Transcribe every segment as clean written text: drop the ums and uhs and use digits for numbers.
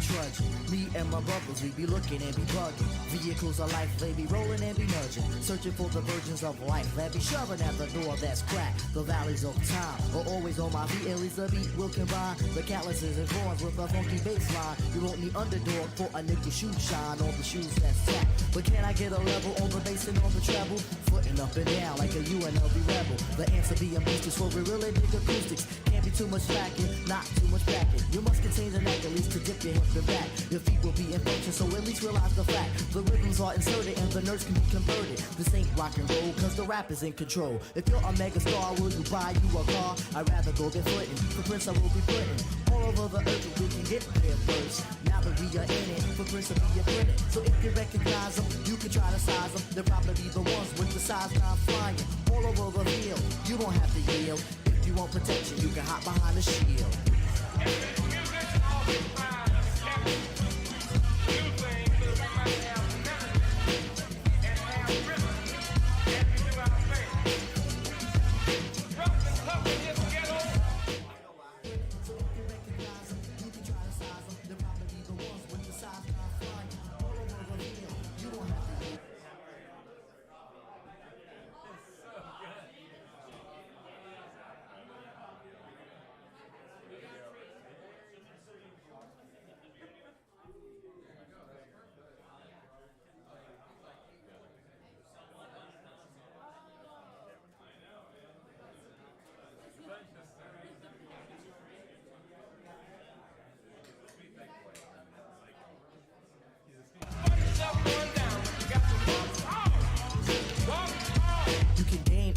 trudging. Me and my brothers, we be looking and be bugging. Vehicles of life, they be rolling and be nudging. Searching for the virgins of life that be shoving at the door that's cracked. The valleys of time are always on my feet. At least the beat will combine the calluses and corns with a funky bass line. You won't need underdog for a nickel shoe shine on the shoes that's tapped. But can I get a level on the bass and on the treble? Footing up and down like a UNLV rebel. The answer being boosters for we really dig acoustics. Can't be too much slacking, not too much backing. You must contain the knack at least to dip your hip and back. Your feet will be in function, so at least realize the fact. The rhythms are inserted and the nerves can be converted. This ain't rock and roll, cause the rap is in control. If you're a mega star, will you buy you a car? I'd rather go get footin'. For Prince I will be putting all over the earth, we can get there first. Now that we are in it, for Prince will be a printed. So if you recognize them, you can try to size them. They'll probably be the ones with the size 9 flying all over the field. You don't have to yield. If you want protection, you can hop behind the shield.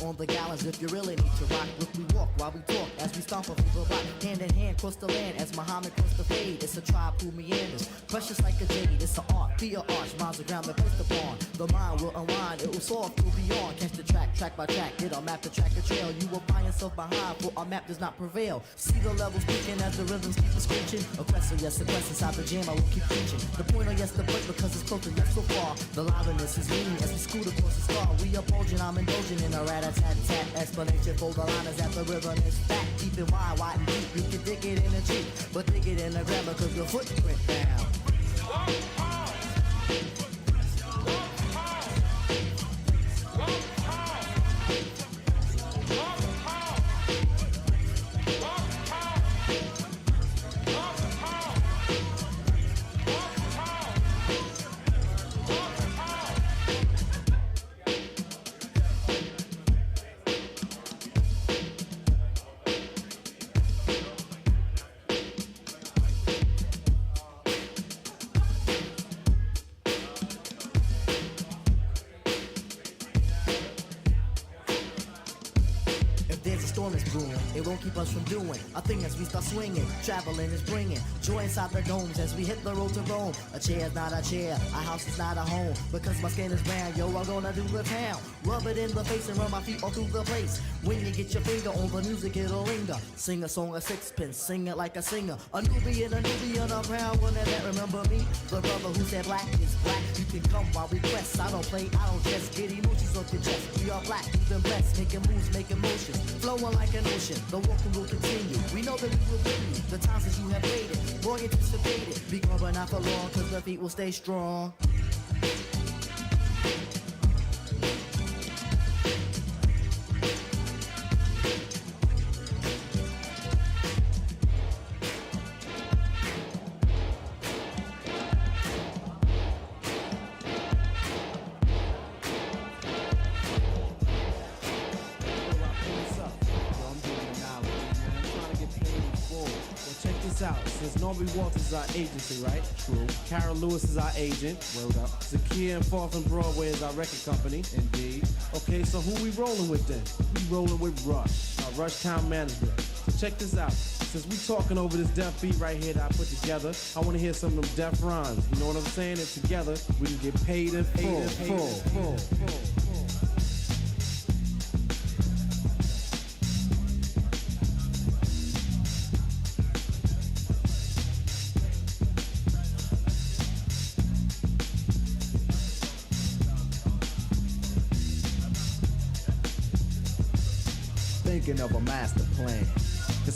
On the gallons if you really need to rock. Look, we walk while we talk as we stomp up the block. Hand in hand, cross the land as Muhammad crossed the fade. It's a tribe who meanders, precious like a jade. It's an art, be an arch, miles of ground that placed upon. The mind will unwind, it will soar through beyond. Catch the track by track, get a map to track a trail. You will find yourself behind, for our map does not prevail. See the levels peaking as the rhythms keep screeching. Aggressive, yes, the quest inside the jam, I will keep preaching. The point of yes, the break because it's closer yet so far. The liveliness is leaning as we scoot across the star. We are bulging, I'm indulging in a rat-a-tat-tat. Explanation for the line is that the rhythm is fat, deep and wide and deep. You can dig it in a Jeep, but dig it in a grammar cause your footprint down. It won't keep us from doing a thing as we start swinging. Traveling is bringing joy inside the domes as we hit the road to Rome. A chair is not a chair, a house is not a home. Because my skin is brown, yo, I'm gonna do the pound. Rub it in the face and run my feet all through the place. When you get your finger on the music, it'll linger. Sing a song of sixpence, sing it like a singer. A Nubian, a proud one that remember me. The brother who said black is black. You can come while we press. I don't play, I don't just get emotions off your chest. We are black, even blessed, making moves, making motions, flowing like an ocean. The walking will continue. We know that we will bring you the times that you have waited, long anticipated. Be gone but not for long, cause the feet will stay strong. Out. Since Norby Walters is our agency, right? True. Carol Lewis is our agent. Word up. Zakia and Fourth and Broadway is our record company. Indeed. Okay, so who we rolling with then? We rolling with Rush, our Rush Town Management. So check this out. Since we talking over this deaf beat right here that I put together, I want to hear some of them deaf rhymes. You know what I'm saying? And together we can get paid in full. Thinking of a master plan.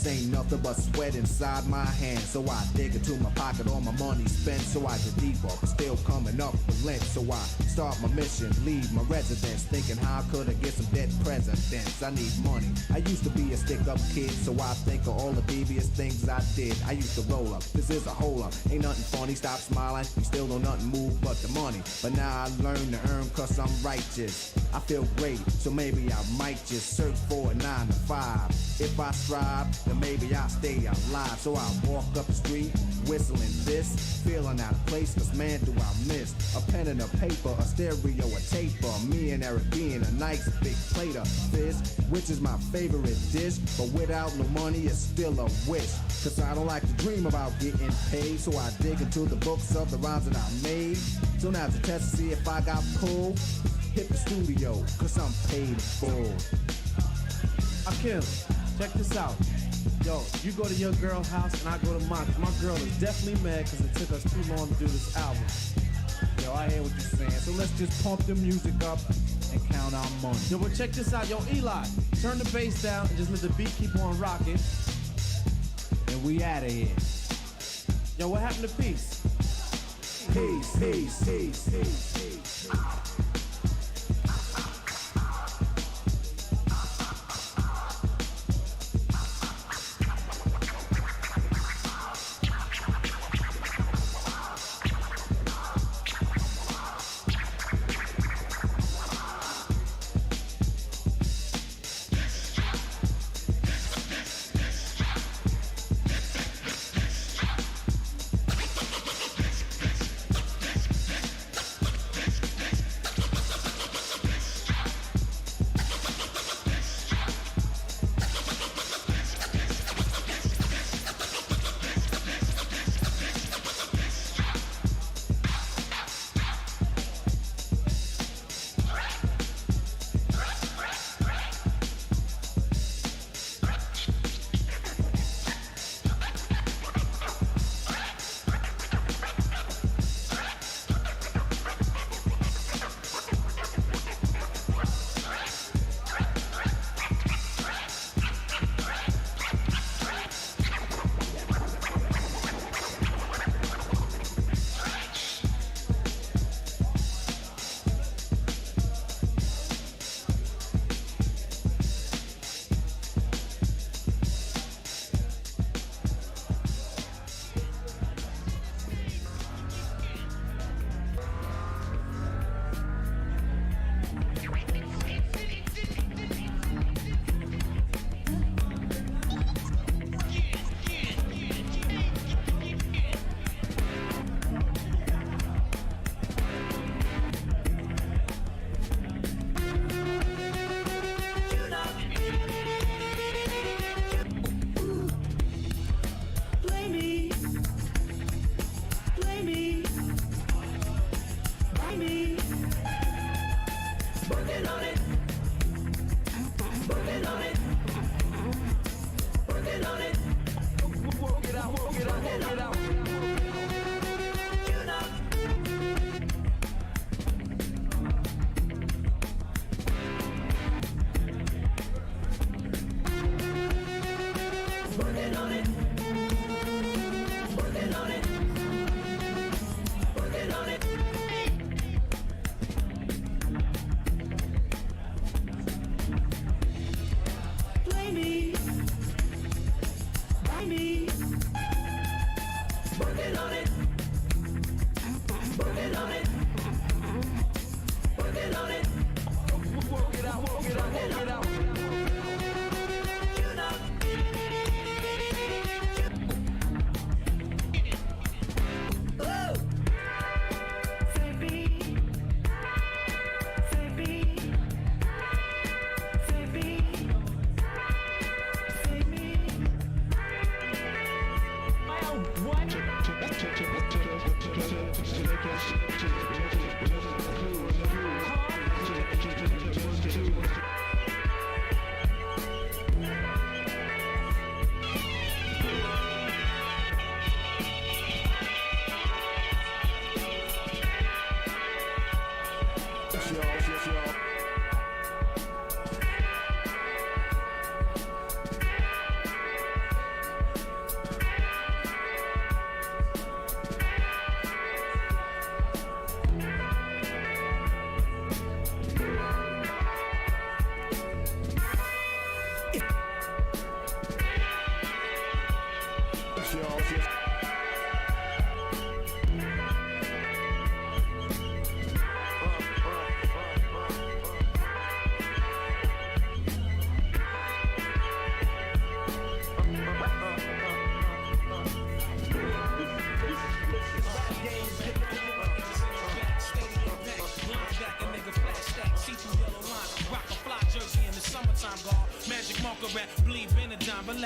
This ain't nothing but sweat inside my hands. So I dig into my pocket, all my money spent. So I get deeper, but still coming up with lint. So I start my mission, leave my residence, thinking how could I get some dead presidents? I need money. I used to be a stick-up kid, so I think of all the devious things I did. I used to roll up, this is a hole up. Ain't nothing funny, stop smiling. You still don't nothing move but the money. But now I learn to earn cause I'm righteous. I feel great, so maybe I might just search for a 9 to 5. If I strive, then maybe I'll stay alive. So I walk up the street, whistling this, feeling out of place, cause man do I miss a pen and a paper, a stereo, a taper. Me and Eric being a nice big plate of fish, which is my favorite dish. But without no money, it's still a wish. Cause I don't like to dream about getting paid. So I dig into the books of the rhymes that I made. So now to test to see if I got pulled, hit the studio, cause I'm paid in full. Akim, check this out. Yo, you go to your girl's house and I go to mine. My girl is definitely mad because it took us too long to do this album. Yo, I hear what you're saying. So let's just pump the music up and count our money. Yo, but check this out. Yo, Eli, turn the bass down and just let the beat keep on rocking. And we out of here. Yo, what happened to peace? Peace, peace, peace, peace, peace.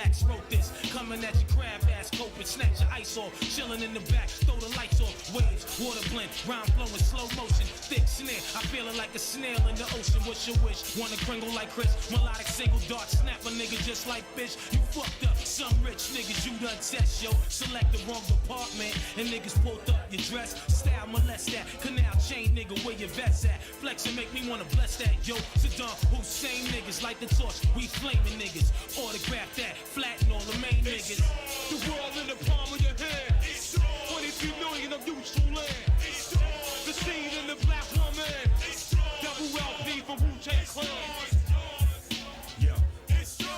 Wax wrote this, coming at your crab ass, coping, snatch your ice off, chilling in the back, throw the lights off, waves, water blend, rhyme flowing, slow motion, thick snare, I feeling like a snail in the ocean. What's your wish? Wanna kringle like Chris, melodic single dart, snap a nigga just like bitch. You fucked up, some rich niggas you done test, yo. Select the wrong department, and niggas pulled up your dress, style molest that, canal chain nigga, where your vets at? Flex and make me wanna bless that, yo. Saddam Hussein niggas, like the torch, we flaming niggas. Autograph that, flatten all the main niggas. The world in the palm of your hand. 23 million of useful land. The seed in the black woman. Double LP from Wu-Tang Clan.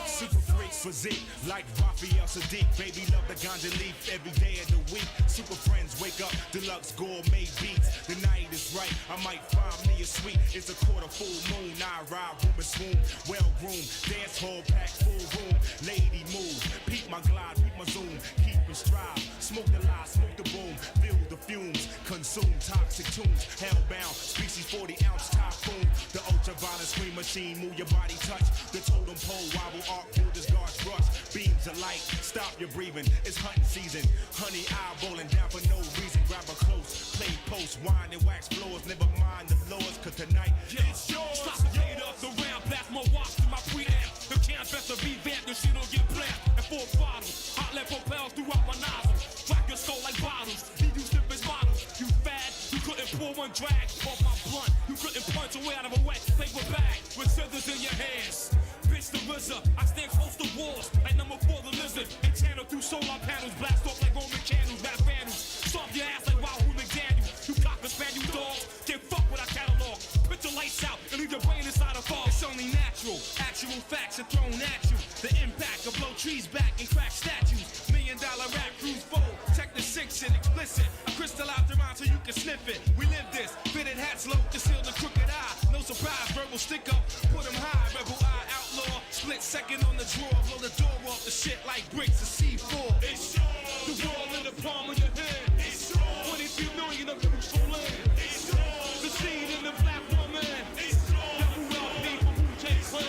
Super freak physique, like Raphael Sadiq. Baby love the ganja leaf every day of the week. Super friends wake up, deluxe gourmet beats. The night is right, I might find me a suite. It's a quarter full moon, I ride room and swoon. Well groomed, dance hall packed full room. Lady move, peep my glide, peep my zoom. Keep and strive, smoke the lie, smoke the boom. Feel the fumes, consume toxic tunes. Hellbound, species 40 ounce typhoon. The ultraviolet screen machine, move your body touch. The totem pole wobble arc. Builders guards rush, beams of light, stop your breathing, it's hunting season. Honey eyeballing down for no reason, grab a close, play post, wine and wax floors, never mind the laws, cause tonight, it's yours. Stop the gate up, the round, blast my watch to my preamp. The can't best to revamp, the shit don't get black. And 4 bottles, hot lead propels throughout my nozzle. Crack your skull like bottles, leave you stiff as models. You fad, you couldn't pour one drag off my blunt. You couldn't punch away out of a wet paper bag with scissors in your hands. Bitch the RZA, I stand close to walls like number 4 the lizard. And channel through solar panels, blast off like Roman candles, rap vandals. Stomp your ass like Wahoo McDaniel. You cocker spaniel dogs, can't fuck with our catalog. Put your lights out and leave your brain inside a fog. It's only natural, actual facts are thrown at you. The impact of blow trees back and crack statues. $1 million rap crews fold, check the 6 and explicit. I crystallize your mind so you can sniff it. We live this, fitted hats low, conceal the crooked eye. No surprise, verbal stick up, put them high, rebel eye outlaw. Split second on the drawer, blow the door off the shit like bricks of C4. It's yours. The world in the palm of your hand. It's yours. 23 million of useful land. It's yours. The seed in the black woman. It's yours. Double LP from Wu-Tang Clan.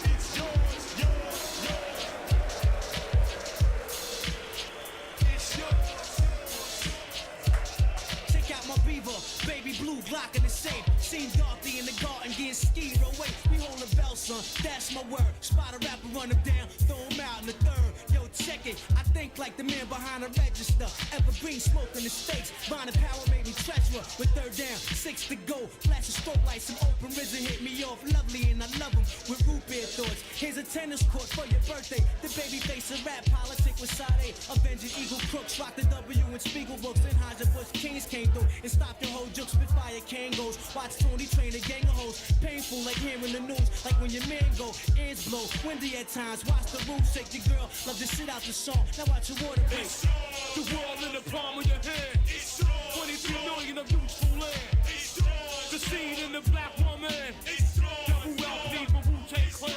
It's yours, yours, yours. It's yours. Check out my beaver, baby blue Glock in the safe. Seen Dorothy in the garden getting skied away. We hold a bell, son, that's my word. Spot a rapper, run him down, throw him out in the third. Yo, check it, I think like the man behind the register. Evergreen smoke in the States. Bonding power made me treasurer. With 3rd down, 6 to go. Flash a strobe light, some open risen hit me off. Lovely and I love him with root beer thoughts. Here's a tennis court for your birthday. The baby face of rap politic with Sade. Avenging Eagle Crooks, rock the W and Spiegel books. And Haja Bush Kings came through and stopped your whole joke. Spitfire Kangos. Watch Tony train a gang of hoes. Painful like hearing the news. Like when your man go, ears blow. Windy at times. Watch the roof shake your girl. Love to sit out the song. Now watch your water break. The world in the palm of your hand. It's yours. 23 million of useful land. It's yours. The seed in the black woman. It's yours. Double LP from Wu-Tang Clan.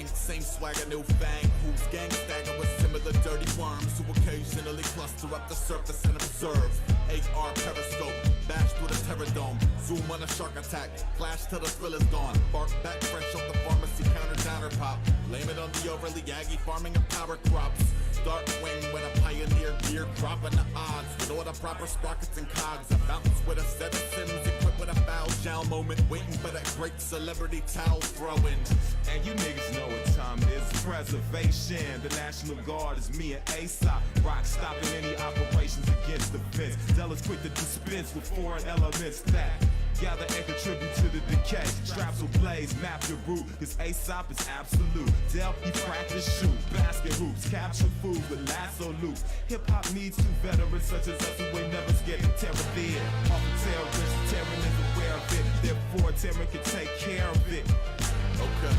Same swagger, new fang. Who's gang stagger with similar dirty worms who occasionally cluster up the surface and observe. AR periscope, bash through the terror dome. Zoom on a shark attack, flash till the thrill is gone. Bark back fresh off the pharmacy counter downer pop. Blame it on the overly Aggie farming of power crops. Dark wing when a pioneer gear dropping the odds. With all the proper sprockets and cogs. A bounce with a set of sims equipped with a foul shell moment. Waiting for that great celebrity towel throwing. And you niggas know what time it is. Preservation. The National Guard is me and Aesop. Rock stopping any operations against the fence. Zealous quick to dispense with foreign elements that gather and contribute to the decay. Straps will blaze, map your route, cause Aesop is absolute. Del, he practice shoot, basket hoops, capture food with lasso loops. Hip-hop needs two veterans such as us who ain't never scared to tear a bid. Off the terrorist, Terran is aware of it, therefore Terran can take care of it. Okay.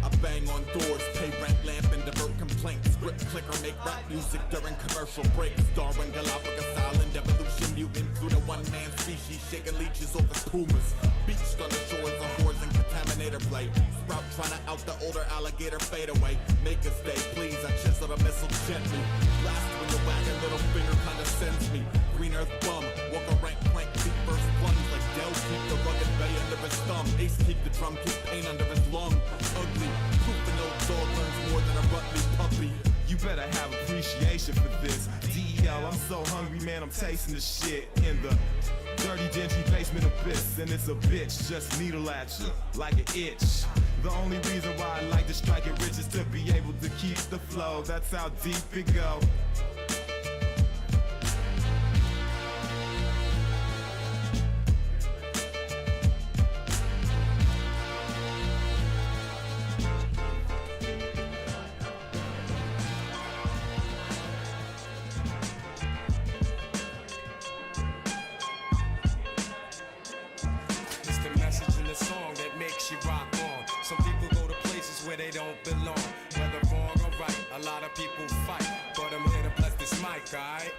I bang on doors, pay rent, lamp, and divert complaints. Grip, clicker, make rap music during commercial breaks. Starring Galapagos Island, evolution mutant through the one-man species, shaking leeches over pumas. Beached on the shores of whores and contaminator play. Sprout trying to out the older alligator fade away. Make a stay, please, I chisel the missile gently. Blast when your wagon little finger kinda sends me. Green earth bum, walk a rank plank, feet first plunge like Del, keep the rugged bay under his thumb. Ace keep the drum, keep pain under his lung. Ugly, proof an old dog learns more than a Rutley puppy. You better have appreciation for this. DEL, I'm so hungry, man, I'm tasting the shit in the dirty, dingy basement abyss. And it's a bitch, just needle at you like an itch. The only reason why I like to strike it rich is to be able to keep the flow. That's how deep it go. They don't belong, whether wrong or right. A lot of people fight, but I'm here to bless this mic, alright?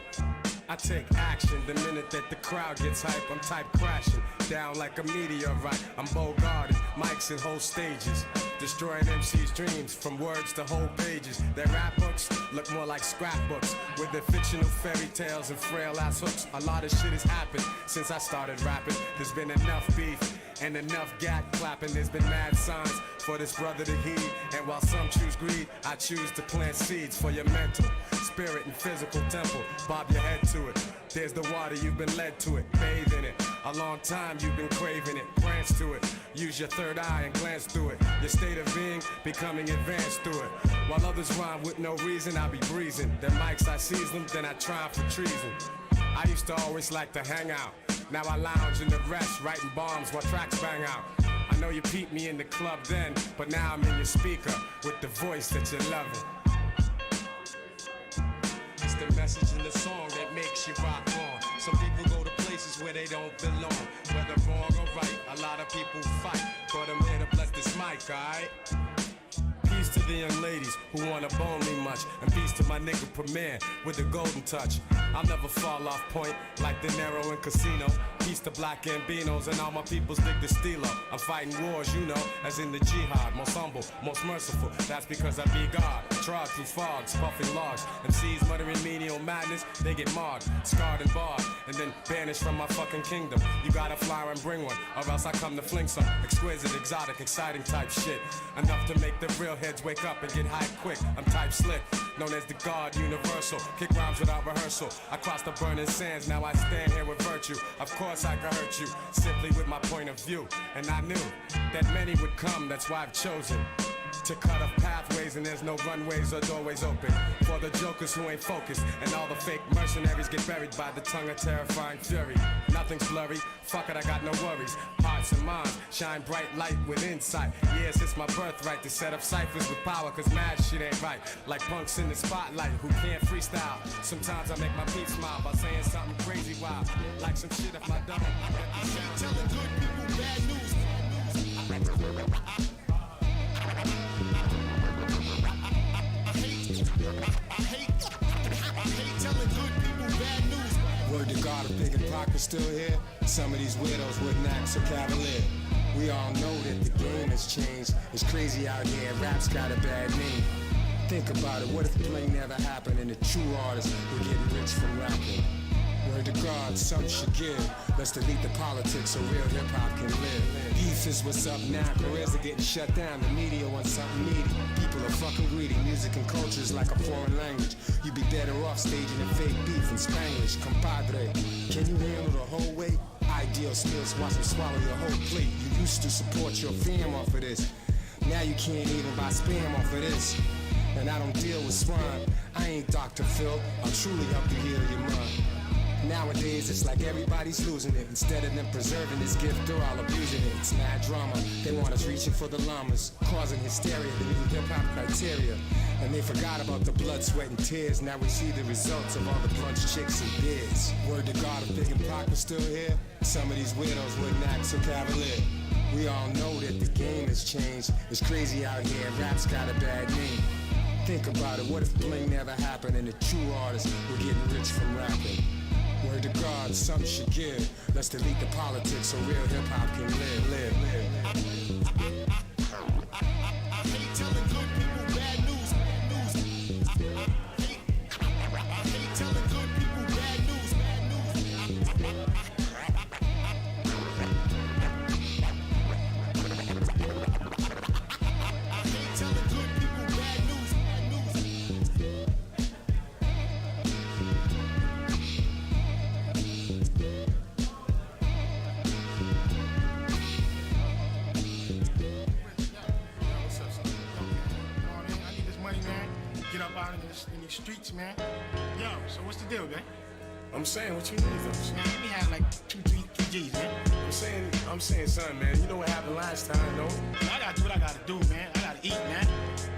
I take action the minute that the crowd gets hype. I'm type crashing down like a meteorite. I'm bow-guarded, mics and whole stages, destroying MC's dreams from words to whole pages. Their rap books look more like scrapbooks with their fictional fairy tales and frail ass hooks. A lot of shit has happened since I started rapping. There's been enough beef and enough gat clapping. There's been mad signs for this brother to heed. And while some choose greed, I choose to plant seeds for your mental, spirit, and physical temple. Bob your head to it. There's the water, you've been led to it. Bathe in it. A long time you've been craving it. Branch to it. Use your third eye and glance through it. Your state of being becoming advanced through it. While others rhyme with no reason, I be breezing. Their mics, I seize them, then I try for treason. I used to always like to hang out. Now I lounge in the rest, writing bombs while tracks bang out. I know you peeped me in the club then, but now I'm in your speaker with the voice that you're loving. It's the message in the song that makes you rock on. Some people go to places where they don't belong, whether wrong or right. A lot of people fight, but I'm here to bless this mic, alright? Peace to the young ladies who wanna bone me much, and peace to my nigga Premier with the golden touch. I'll never fall off point like De Niro in Casino. Peace to black Gambinos and all my peoples dig the stilo. I'm fighting wars, you know, as in the jihad. Most humble, most merciful, that's because I be God. Trod through fogs, puffing logs. MCs muttering menial madness, they get marred, scarred and barred, and then banished from my fucking kingdom. You gotta fly and bring one, or else I come to fling some exquisite, exotic, exciting type shit. Enough to make the real heads wake up and get high quick. I'm type slick, known as the God Universal. Kick rhymes without rehearsal. I cross the burning sands, now I stand here with virtue. Of course I could hurt you, simply with my point of view. And I knew that many would come, that's why I've chosen to cut off pathways, and there's no runways or doorways open for the jokers who ain't focused, and all the fake mercenaries get buried by the tongue of terrifying fury. Nothing's blurry, fuck it, I got no worries. Hearts and minds shine bright light with insight. Yes, it's my birthright to set up ciphers with power, cause mad shit ain't right. Like punks in the spotlight who can't freestyle. Sometimes I make my peeps smile by saying something crazy wild, like some shit if I don't. Telling good people bad news. I hate telling good people bad news. Word to God, if Big and Pac was still here, some of these weirdos wouldn't act so cavalier. We all know that the game has changed. It's crazy out here, rap's got a bad name. Think about it, what if the play never happened and the true artists were getting rich from rapping? Word to God, some should give. Let's delete the politics so real hip-hop can live. Beef is what's up now, careers are getting shut down. The media wants something meaty. People are fucking greedy. Music and culture is like a foreign language. You'd be better off staging a fake beef in Spanish. Compadre, can you handle the whole weight? Ideal skills, watch them swallow your whole plate. You used to support your fam off of this. Now you can't even buy spam off of this. And I don't deal with swine. I ain't Dr. Phil. I'll truly help you heal your mind. Nowadays, it's like everybody's losing it. Instead of them preserving this gift, they're all abusing it. It's mad drama. They want us reaching for the llamas, causing hysteria, the new hip-hop criteria. And they forgot about the blood, sweat, and tears. Now we see the results of all the brunch chicks and beers. Word to God, if Big and Pac was still here, some of these weirdos wouldn't act so cavalier. We all know that the game has changed. It's crazy out here, rap's got a bad name. Think about it, what if bling never happened and the true artists were getting rich from rapping? Word to God, something should give. Let's delete the politics so real hip-hop can live. I hate telling good people bad news. I hate telling good people bad news. I hate telling good people bad news. What's up, son? Come on in. I need this money, man. Get up out in these streets, man. Yo, so what's the deal, man? I'm saying, what you need, though? Man, let me have like 2 G's, man. I'm saying, son, man, you know what happened last time, though? I gotta do what I gotta do, man. I gotta eat, man.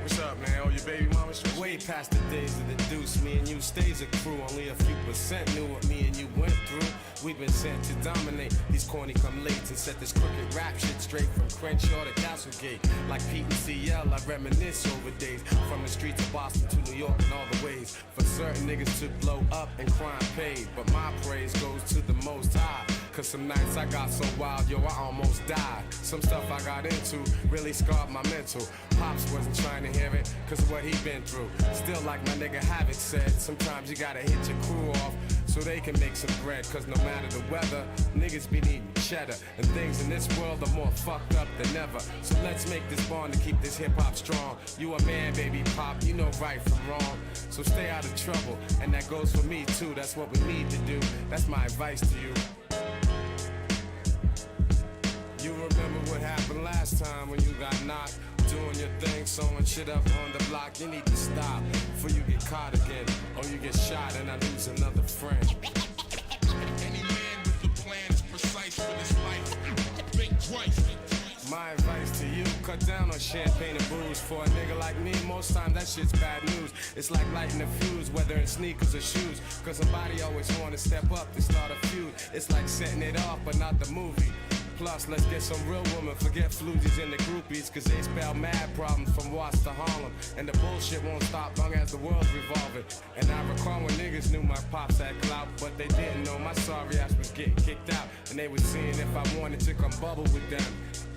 What's up, man? Oh, your baby mama stressed? Way past the days of the deuce, me and you stays a crew. Only a few % knew what me and you went through. We've been sent to dominate these corny come late and set this crooked rap shit straight from Crenshaw to Castlegate. Like Pete and CL, I reminisce over days from the streets of Boston to New York and all the ways. For certain niggas to blow up and crime paid, but my praise goes to the Most High. Cause some nights I got so wild, yo, I almost died. Some stuff I got into really scarred my mental. Pops wasn't trying to hear it, cause of what he been through. Still, like my nigga Havoc said, sometimes you gotta hit your crew off so they can make some bread. Cause no matter the weather, niggas be needing cheddar. And things in this world are more fucked up than ever. So let's make this bond to keep this hip hop strong. You a man, baby pop, you know right from wrong. So stay out of trouble, and that goes for me too. That's what we need to do. That's my advice to you. You remember what happened last time when you got knocked? Doing your thing, sewing shit up on the block. You need to stop before you get caught again, or you get shot and I lose another friend. Any man with a plan is precise with his life. Think twice. My advice to you, cut down on champagne and booze. For a nigga like me, most times that shit's bad news. It's like lighting a fuse, whether in sneakers or shoes. Cause somebody always wanna step up to start a feud. It's like setting it off, but not the movie. Plus, let's get some real women, forget floozies and the groupies, cause they spell mad problems from Watts to Harlem. And the bullshit won't stop long as the world's revolving. And I recall when niggas knew my pops had clout, but they didn't know my sorry ass was getting kicked out. And they was seeing if I wanted to come bubble with them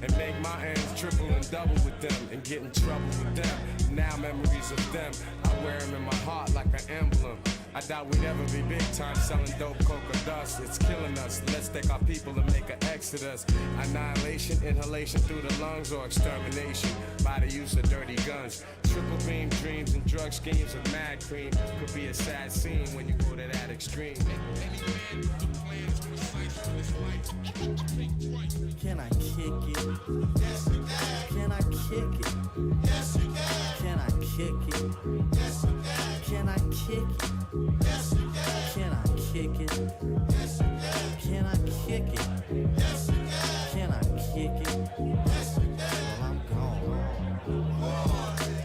and make my ends triple and double with them and get in trouble with them. Now memories of them, I wear them in my heart like an emblem. I doubt we'd ever be big time selling dope, coke, or dust. It's killing us. Let's take our people and make an exodus. Annihilation, inhalation through the lungs, or extermination by the use of dirty guns. Triple beam dreams and drug schemes of mad cream could be a sad scene when you go to that extreme. Can I kick it? Yes, you can. Can I kick it? Yes, you can. Can I kick it? Yes, you can. Can I kick it? Yes, you can. Can I kick it? Yes, you can. Can I kick it? Yes, you can. Can I kick it? Yes, you can. Well, I'm gone.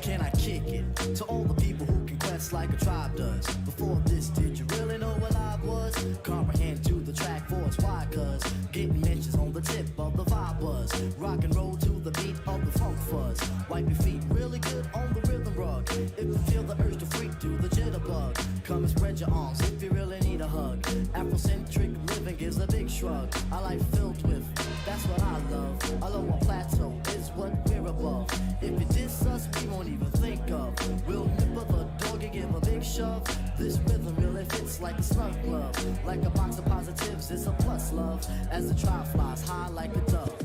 Can I kick it? To all the people who can quest like a tribe does. Before this, did you really know what I was? Comprehend to the track force, why? Cause getting mentions on the tip of the vibe buzz. Rock and roll to the beat of the funk fuzz. Wipe your feet really good on the rhythm rug. If you feel the urge to freak, do the jitterbug. Come and spread your arms if you really need a hug. Afrocentric living gives a big shrug. I like filled with, that's what I love. A lower plateau is what we're above. If you diss us, we won't even think of. We'll nip of the dog and give a big shove. This rhythm really fits like a snug glove. Like a box of positives, it's a plus love. As the tribe flies high like a dove.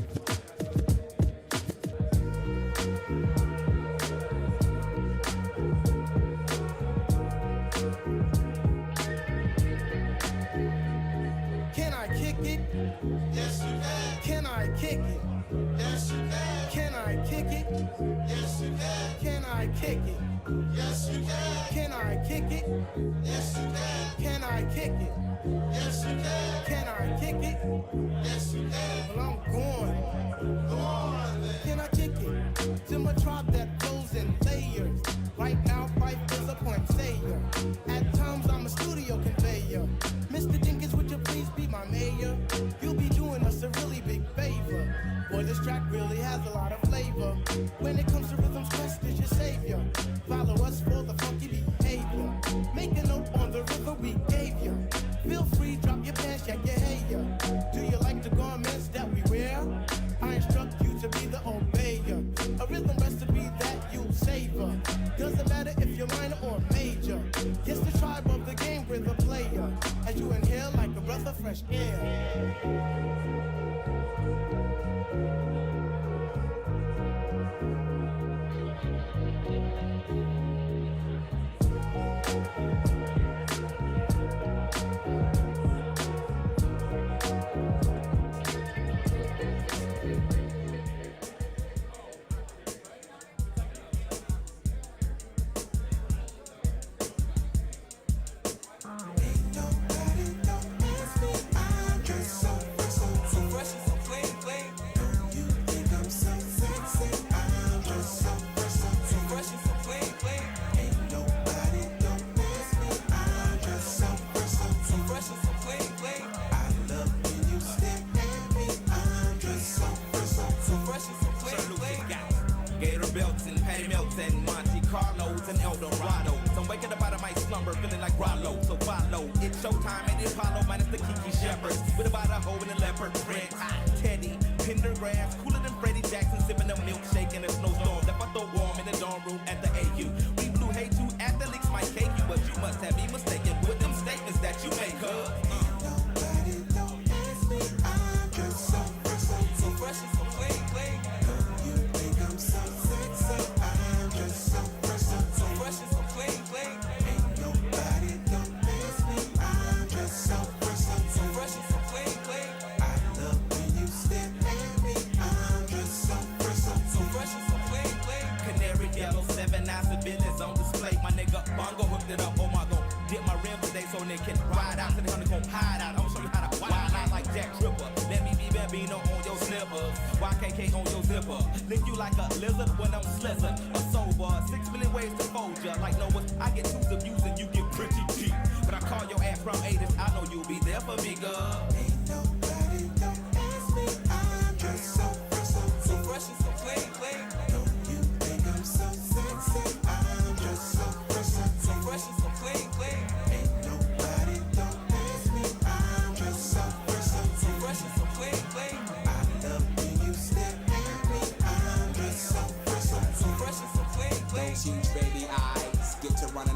Can I kick it? Yes, you can. Can I kick it? Yes, you can. Can I kick it? Yes, you can. Can I kick it? Yes, you can. Can I kick it? Yes, you can. Can I kick it? Yes, you can. Can I kick it? Yes, you can. Well, I'm going. Go on, then. Can I kick it? To my tribe that flows in layers. Right now, Fife is a point sayer. At times, I'm a studio conveyor. Mr. Dinkins, would you please be my mayor? You'll be doing us a really big favor. Boy, this track really has a lot of flavor. When it comes to rhythms, Quest is your savior. Follow us for the funky behavior. Make a note on the river we gave you. Feel free, drop your pants, shake your hair. Do you like the garments that we wear? I instruct you to be the obeyer. A rhythm recipe that you'll savor. Doesn't matter if you're minor or major. Yes, the tribe of the game, we're the player. As you inhale like a breath of fresh air.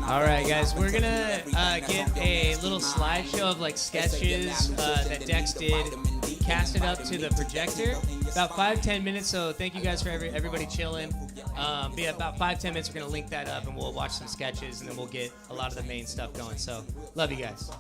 All right, guys, we're gonna get a little slideshow of like sketches that Dex did, cast it up to the projector. About 5-10 minutes. So thank you guys for everybody chilling. But yeah, about 5-10 minutes. We're gonna link that up and we'll watch some sketches and then we'll get a lot of the main stuff going. So love you guys.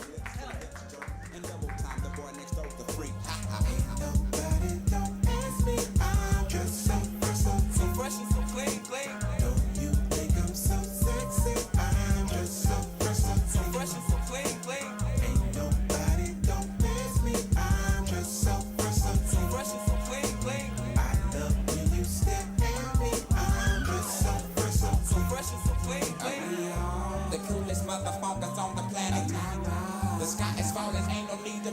Motherfuckers on the planet. The sky is falling, ain't no need to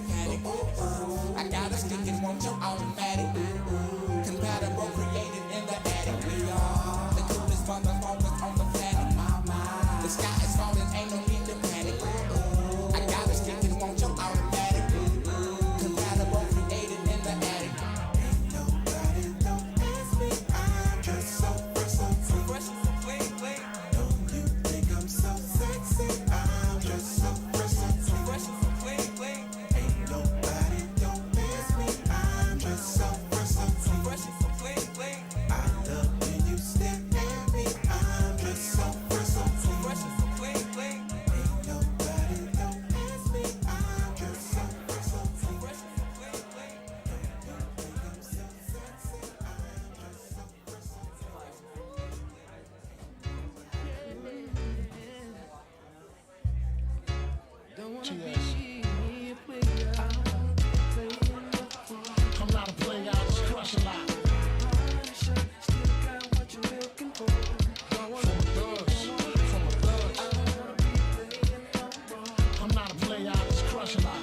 TS. I'm not a player, I just crush a lot. I'm not a player, I just crush a lot.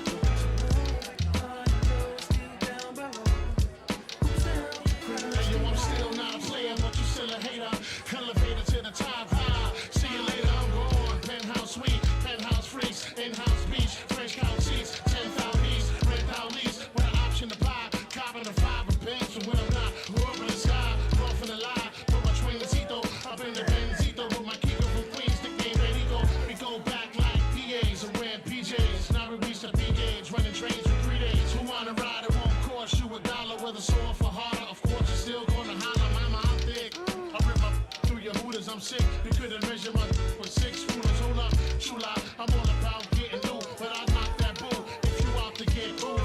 Hey, yo, I'm still not a player, but you still a hater. Elevator to the top, high. See you later, I'm gone. Penthouse suite, penthouse freaks, in-house beach, French couch seats, 10,000 east, red lease, with an option to buy, copping a 5 bench, so when I'm not, we're up in the sky, rough in the lie, put my twincito up in the Benzito, with my Kiko from Queens, nickname Ready Go. We go back like PAs and wearing PJs. Now we reach the B gauge, running trains for 3 days. Who wanna ride? It won't cost you $1, whether sore for harder. Of course, you're still gonna holler, mama, I'm thick. I rip my through your hooters, I'm sick. You couldn't measure my with 6 rulers. Hold up, chula, I'm all about getting new, but I knock that bull if you out to get booed.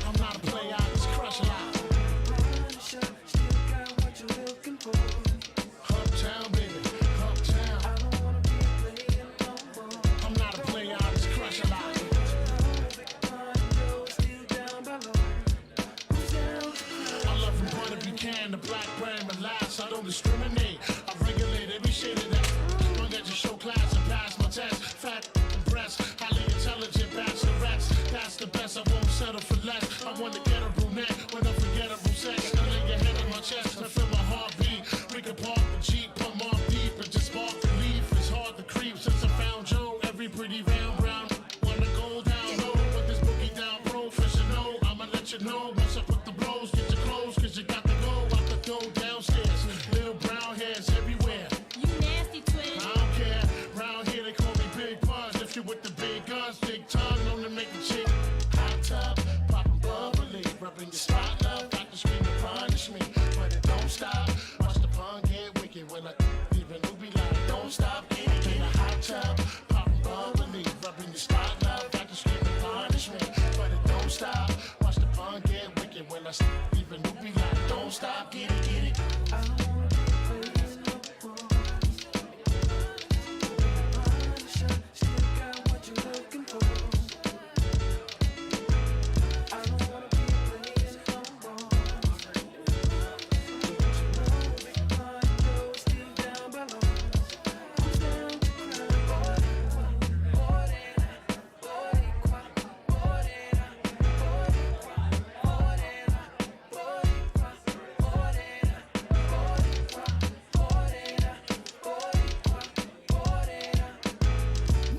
I'm not a player, I just crush a lot. Uptown, baby, uptown. I'm not a player, I just crush a lot. I love from Puerto Buchanan to Blackburn, but last I don't discriminate. I regulate every shade of that. Don't get to show class and pass my test. Fat and breast, highly intelligent bachelorettes. That's the best, I won't settle for less. I want to get a brunette with unforgettable sex. I lay your head on my chest and feel my heartbeat. We can park the Jeep, put more deep and just spark the leaf. It's hard to creep since I found Joe. Every pretty round brown. Wanna go down low, put this boogie down professional. I'ma let you know once I put the blows. Get your clothes, cause you got to go out the door downstairs. Little brown hairs everywhere. You nasty twin. I don't care. Round here they call me Big Buzz. If you with the big guns, big tongue, known to make a chick hot tub, poppin' bubbly, rubbing your spot love, got to scream and punish me, but it don't stop. Watch the pun get wicked when I even who be like, don't stop, get in a hot tub, poppin' bubbly, rubbing your spot love, got to scream and punish me, but it don't stop. Watch the pun get wicked when I even who be like, don't stop, get it, get it.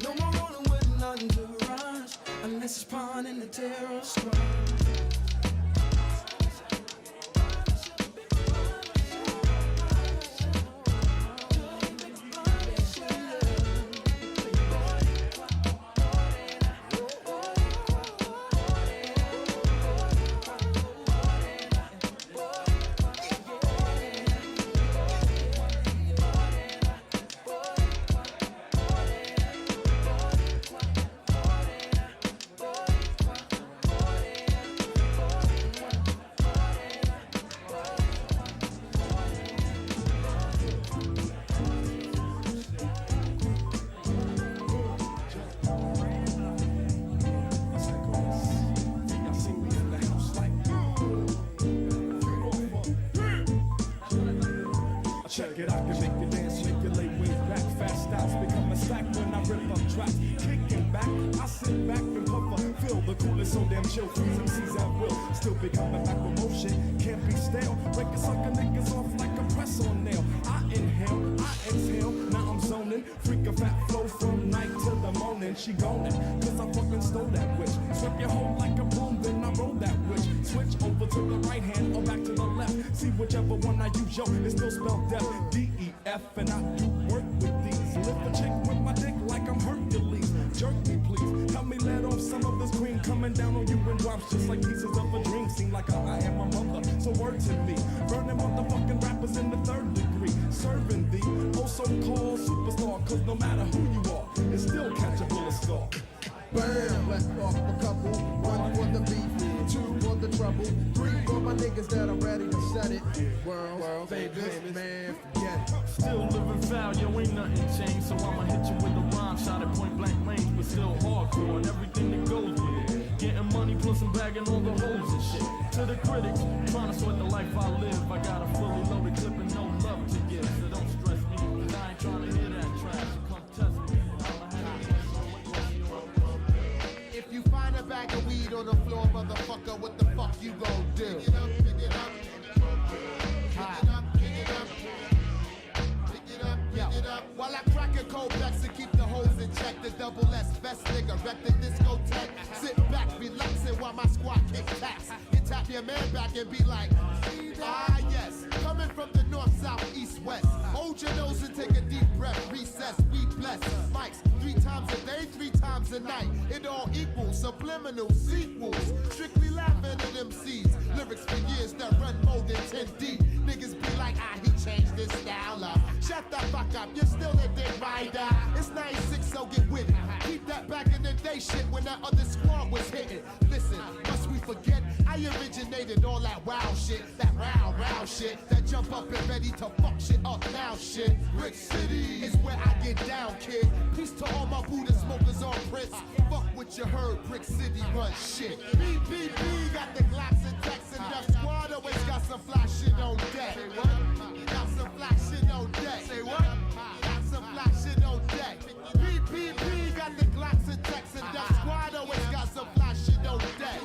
No more rolling with nothing to rush, unless it's pawn in the terror squad. Check it, I can make you dance, make you lay way back. Fast styles become a stack when I rip up tracks. Kicking back, I sit back and puff up. Feel the coolest, so damn chill. Freeze MCs at will. Still be coming back with motion, can't be stale. Break a sucker niggas off like a press on nail. I inhale, I exhale, now I'm zoning. Freak a fat flow from night till the morning. She gone it, cause I fucking stole that witch. Swept your hoe like a broom, then I rolled that witch. Switch over to the right hand or back to the left. See whichever one I use, yo, it's still spelled death. D-E-F, and I do work with these. Lift a chick with my dick like I'm Hercules. Jerk me, please. Help me let off some of this cream coming down on you in drops just like pieces of a dream. Seem like I am my mother, so word to me. Burning motherfucking rappers in the 3rd degree. Serving the oh so-called superstar, cause no matter who you are, it's still catch a bullet scar. Bam, left off a couple. 1 for the beef, 2 for the trouble, 3 for my niggas that are ready to set it. World famous, man, forget it. Still living foul, yo, ain't nothing changed. So I'ma hit you with a rhyme shot at point blank range, but still hardcore and everything that goes with it. Getting money plus I'm bagging all the hoes and shit. To the critics, trying to sweat the life I live. I got a fully loaded clip and no love to give. So don't stress me, 'cause I ain't trying to hear that trash. So come test me. If you find a bag of weed on the floor, motherfucker, what the fuck you gon' do? Pick it up, pick it up. While I crack a cold backs and keep the hoes in check, the double S best nigga wreck the discotheque. Sit back, relaxing while my squad kick tax. You tap your man back and be like, ah yes, coming from the north, south, east, west. Hold your nose and take a deep breath. Recess, we bless. Mics 3 times a day, 3 times a night. It all equals subliminal sequels. Strictly laughing at MCs. Lyrics for years that run more than 10 deep. Niggas be like, ah, he changed his style up. Shut the fuck up, you're still a dick rider. It's 96, so get with it. Keep that back in the day shit when that other squad was hitting. Listen, must we forget? I originated all that wild shit, that round shit, that jump up and ready to fuck shit up now shit. Brick City is where I get down, kid. Peace to all my Buddha smokers on Prince. Fuck what you heard, Brick City run shit. BBB got the Glocks and Tex and Duck Squad always got some fly shit on deck. Say what? Got some fly shit on deck. Say what? Got some fly shit on deck. BBB got the Glocks and Tex and Duck Squad always got some fly shit on deck.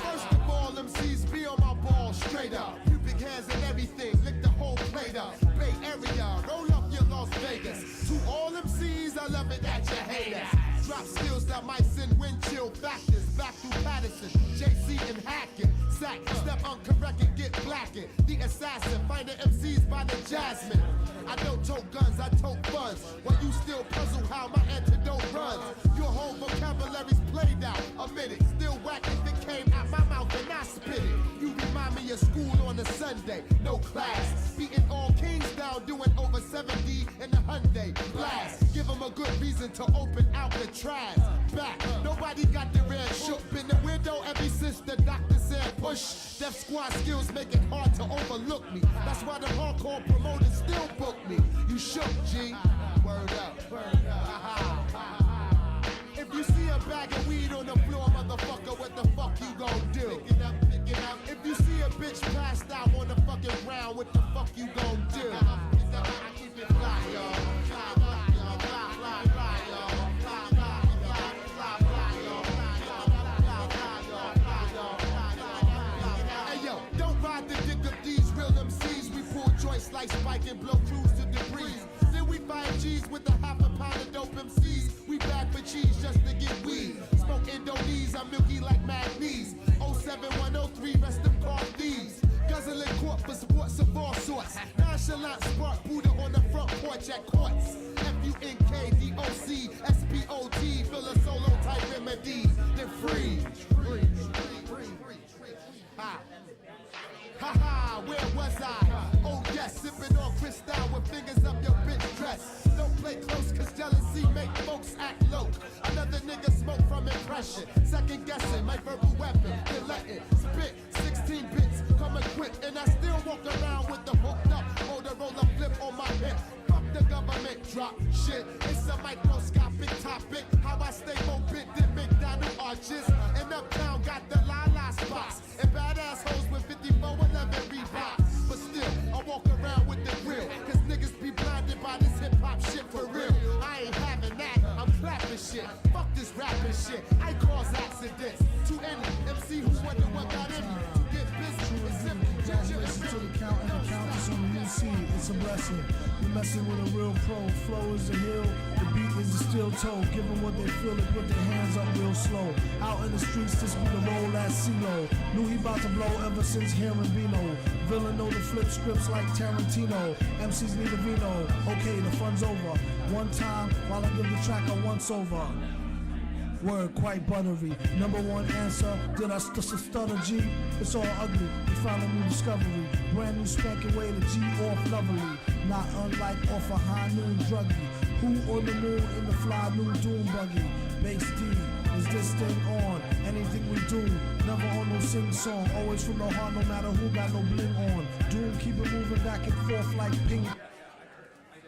First of all, MCs be on my ball straight up. Pubic hairs and everything, lick the whole plate up. Bay Area, roll up your Las Vegas. To all MCs, I love it that you hate us. Drop skills that might send wind chill factors back through Patterson, JC and Hackett. Sack, step uncorrect and get blackened. The assassin, find the MCs by the Jasmine. I don't tote guns, I tote funds. While you still puzzle how my antidote runs. Your whole vocabulary's played out. Admit it, still whack if it came out my mouth and I spit it. You remind me of school on a Sunday, no class. Beating all kings down, doing over 70 in the Hyundai blast. Give them a good reason to open out the trash. Back, nobody got the red shook. Been the window ever since the doctor said push. Def Squad skills make it hard to overlook me. That's why the hardcore promoters still book me. You shook, G. Word up, word up. If you see a bag of weed on the floor, motherfucker, what the fuck you gon' do? Pick it up, pick it up. If you see a bitch passed out on the fucking ground, what the fuck you gon' do? I keep it fly, y'all. Like spike and blow crews to debris. Then we find G's with a half a pound of dope MCs. We bag for cheese just to get weed. Smoke Indonesia, I'm milky like magnesium. 07103, rest of car thieves. Guzzling court for sports of all sorts. Nonchalant spark Buddha on the front porch at courts. FUNKDOC, SPOT, fill a solo type remedies. Then freeze. Ha ha, where was I? Oh yes, sipping on crystal with fingers up your bitch dress. Don't play close cause jealousy make folks act low. Another nigga smoke from impression. Second guessing my verbal weapon. Then let it spit 16 bits, come equipped. And I still walk around with the hooked up Motorola flip on my hip. Fuck the government drop shit. It's a microscopic topic. How I stay more bit than McDonald arches. And uptown got the la-la spots. And badass hoes with 5411 Reeboks. But still, I walk around with the grill. Cause niggas be blinded by this hip-hop shit for real. I ain't having that, I'm clapping shit. Fuck this rapping shit, I cause accidents. To any MC who wonder what got in me. To get busy, it's simple. Listen to the count and the count is on the new seed. It's a blessing. You're messing with a real pro. Flow is a hill. The beat is a steel toe. Give them what they feel and put their hands up real slow. Out in the streets, this be the roll at CeeLo. Knew he about to blow ever since hearing Bino. Villain know to flip scripts like Tarantino. MCs need a vino. Okay, the fun's over. One time while I give the track a once over. word quite buttery. Number one answer, did I stutter G? It's all ugly, we found a new discovery. Brand new spanking way to G off lovely. Not unlike off a high noon druggie. Who on the moon in the fly new doom buggy? Bass D, is this thing on? Anything we do, never on no sing song. Always from the heart, no matter who got no bling on. Doom keep it moving back and forth like ping.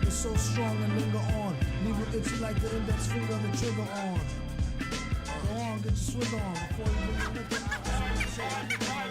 It's so strong and linger on. Leave it itchy like the index finger, the trigger on. Go on, get your swig on before you bring your liquor out.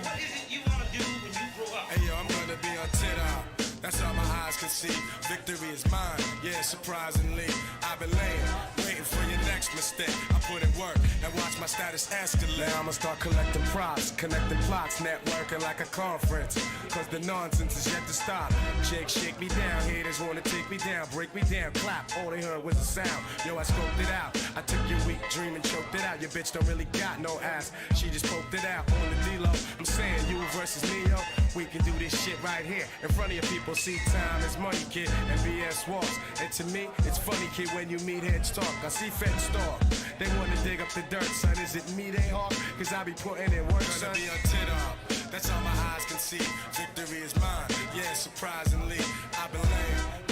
What is it you wanna do when you grow up? Hey yo, I'm gonna be on TikTok. That's all my eyes can see. Victory is mine, yeah, surprisingly. I've been waiting for your next mistake. I put in work and watch my status escalate. Now I'ma start collecting props, connecting plots, networking like a conference. Cause the nonsense is yet to stop. Chicks shake me down, haters wanna take me down, break me down, clap. All they heard was a sound. Yo, I scoped it out. I took your weak dream and choked it out. Your bitch don't really got no ass. She just poked it out on the D-Lo. I'm saying you versus me, yo. We can do this shit right here in front of your people. See, time is money, kid, and BS walks. And to me, it's funny, kid, when you meet heads talk. I see feds talk. They wanna dig up the dirt, son. Is it me they hawk? Cause I be putting in work, son. Be on TikTok. That's all my eyes can see. Victory is mine. Yeah, surprisingly, I've been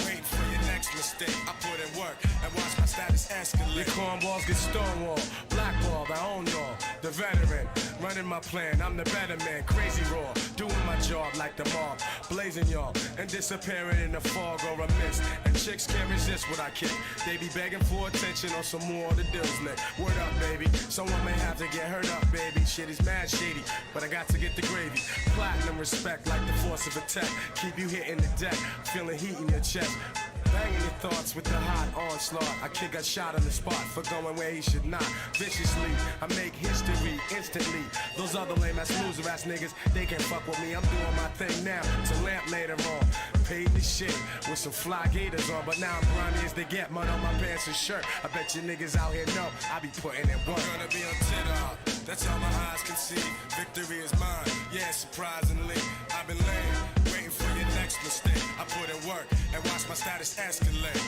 waiting for your next mistake. I put in work and watch my status escalate. Your cornballs get stonewalled, blackballed. I own y'all, the veteran, running my plan. I'm the better man, crazy raw, doing my job like the mob, blazing y'all and disappearing in the fog or a mist. And chicks can't resist what I kick. They be begging for attention on some more of the deals, Nick. Word up, baby. Someone may have to get hurt up, baby. Shit is mad shady, but I got to get the gravy. Platinum respect like the force of attack. Keep you hitting the deck, feeling heat in your chest. Banging your thoughts with the hot onslaught. I kick a shot on the spot for going where he should not. Viciously, I make history instantly. Those other lame ass loser ass niggas, they can't fuck with me. I'm doing my thing now to lamp later on. Paid the shit with some fly gators on, but now I'm grimy as they get. Mud on my pants and shirt. I bet you niggas out here know I be putting in work. I'm gonna be on TikTok. That's all my eyes can see. Victory is mine. Yeah, surprisingly, I've been waiting for your next mistake. I put in work and watch my status escalate.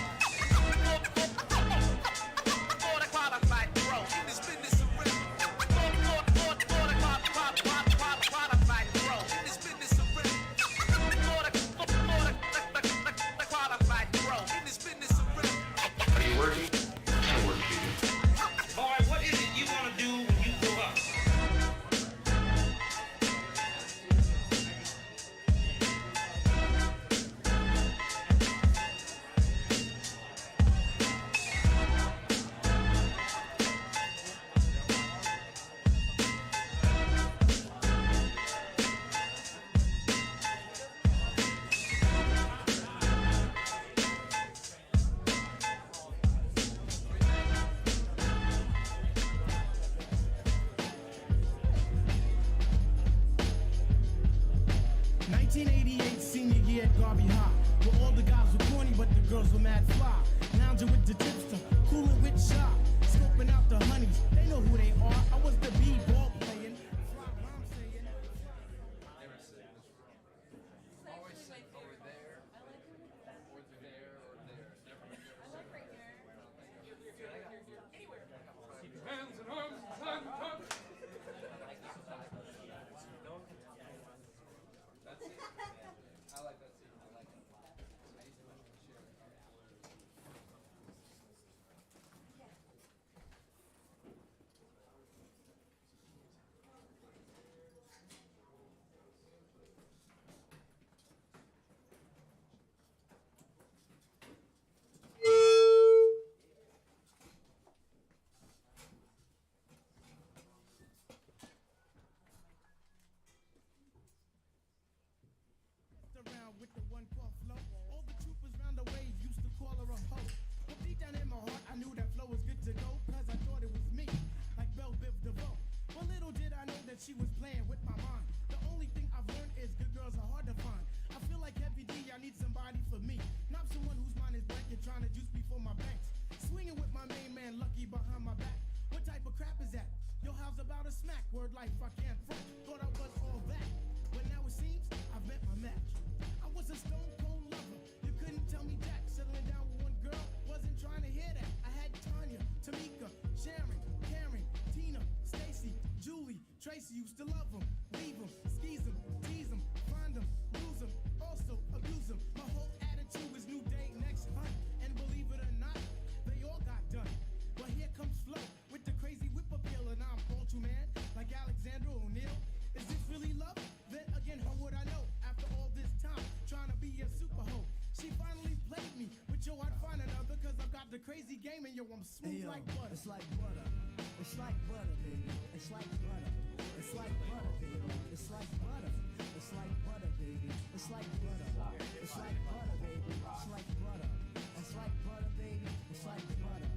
With the one call flow, all the troopers round the way used to call her a hoe. But deep down in my heart, I knew that flow was good to go, cause I thought it was me, like Belle Biv DeVoe. But little did I know that she was playing with my mind. The only thing I've learned is good girls are hard to find. I feel like Heavy D, I need somebody for me, not someone whose mind is blank and trying to juice me for my banks. Swinging with my main man, Lucky, behind my back. What type of crap is that? Yo, how's about a smack? Word life, I can't front. Thought I was all that, but now it seems I've met my match. I was a stone cold lover, you couldn't tell me jack. Settling down with one girl, wasn't trying to hear that. I had Tanya, Tamika, Sharon, Karen, Tracy used to love him, leave him, skeeze him, tease him, find him, lose him, also abuse him. My whole attitude was new day, next hunt. And believe it or not, they all got done. But here comes Flo with the crazy whip appeal, and I'm all too man, like Alexander O'Neal. Is this really love? Then again, how would I know? After all this time, trying to be a super hoe. She finally played me, but yo, I'd find another, cause I've got the crazy game, and yo, I'm smooth Hey, like butter. It's like butter. It's like butter, baby. It's like butter. It's like butter, baby. It's like butter. It's like butter, baby. It's like butter. It's like butter, baby. It's like butter. It's like butter, baby. It's like butter.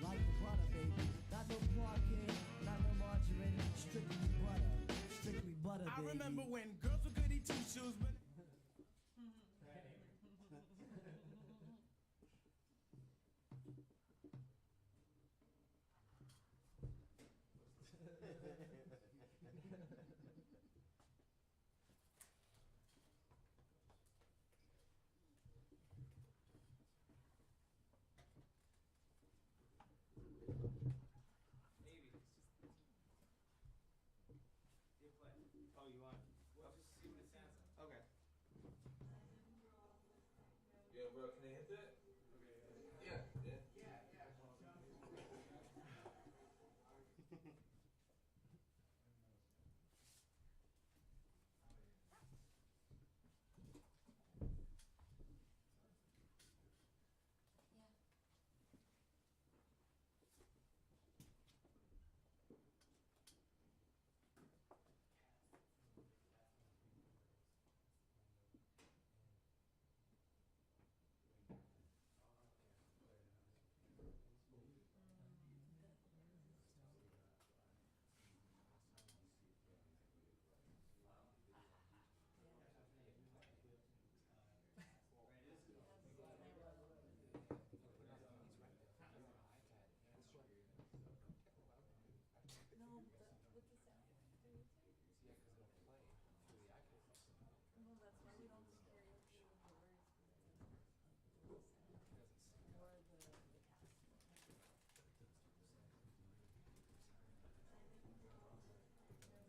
Like the butter, baby. Not no parking, not no margarine. Strictly butter. Strictly butter, baby. I remember when girls were goody two shoes, but Oh, you want? Well, just see what it sounds like. Okay. Yeah, bro, can they hit that? Yeah, yeah.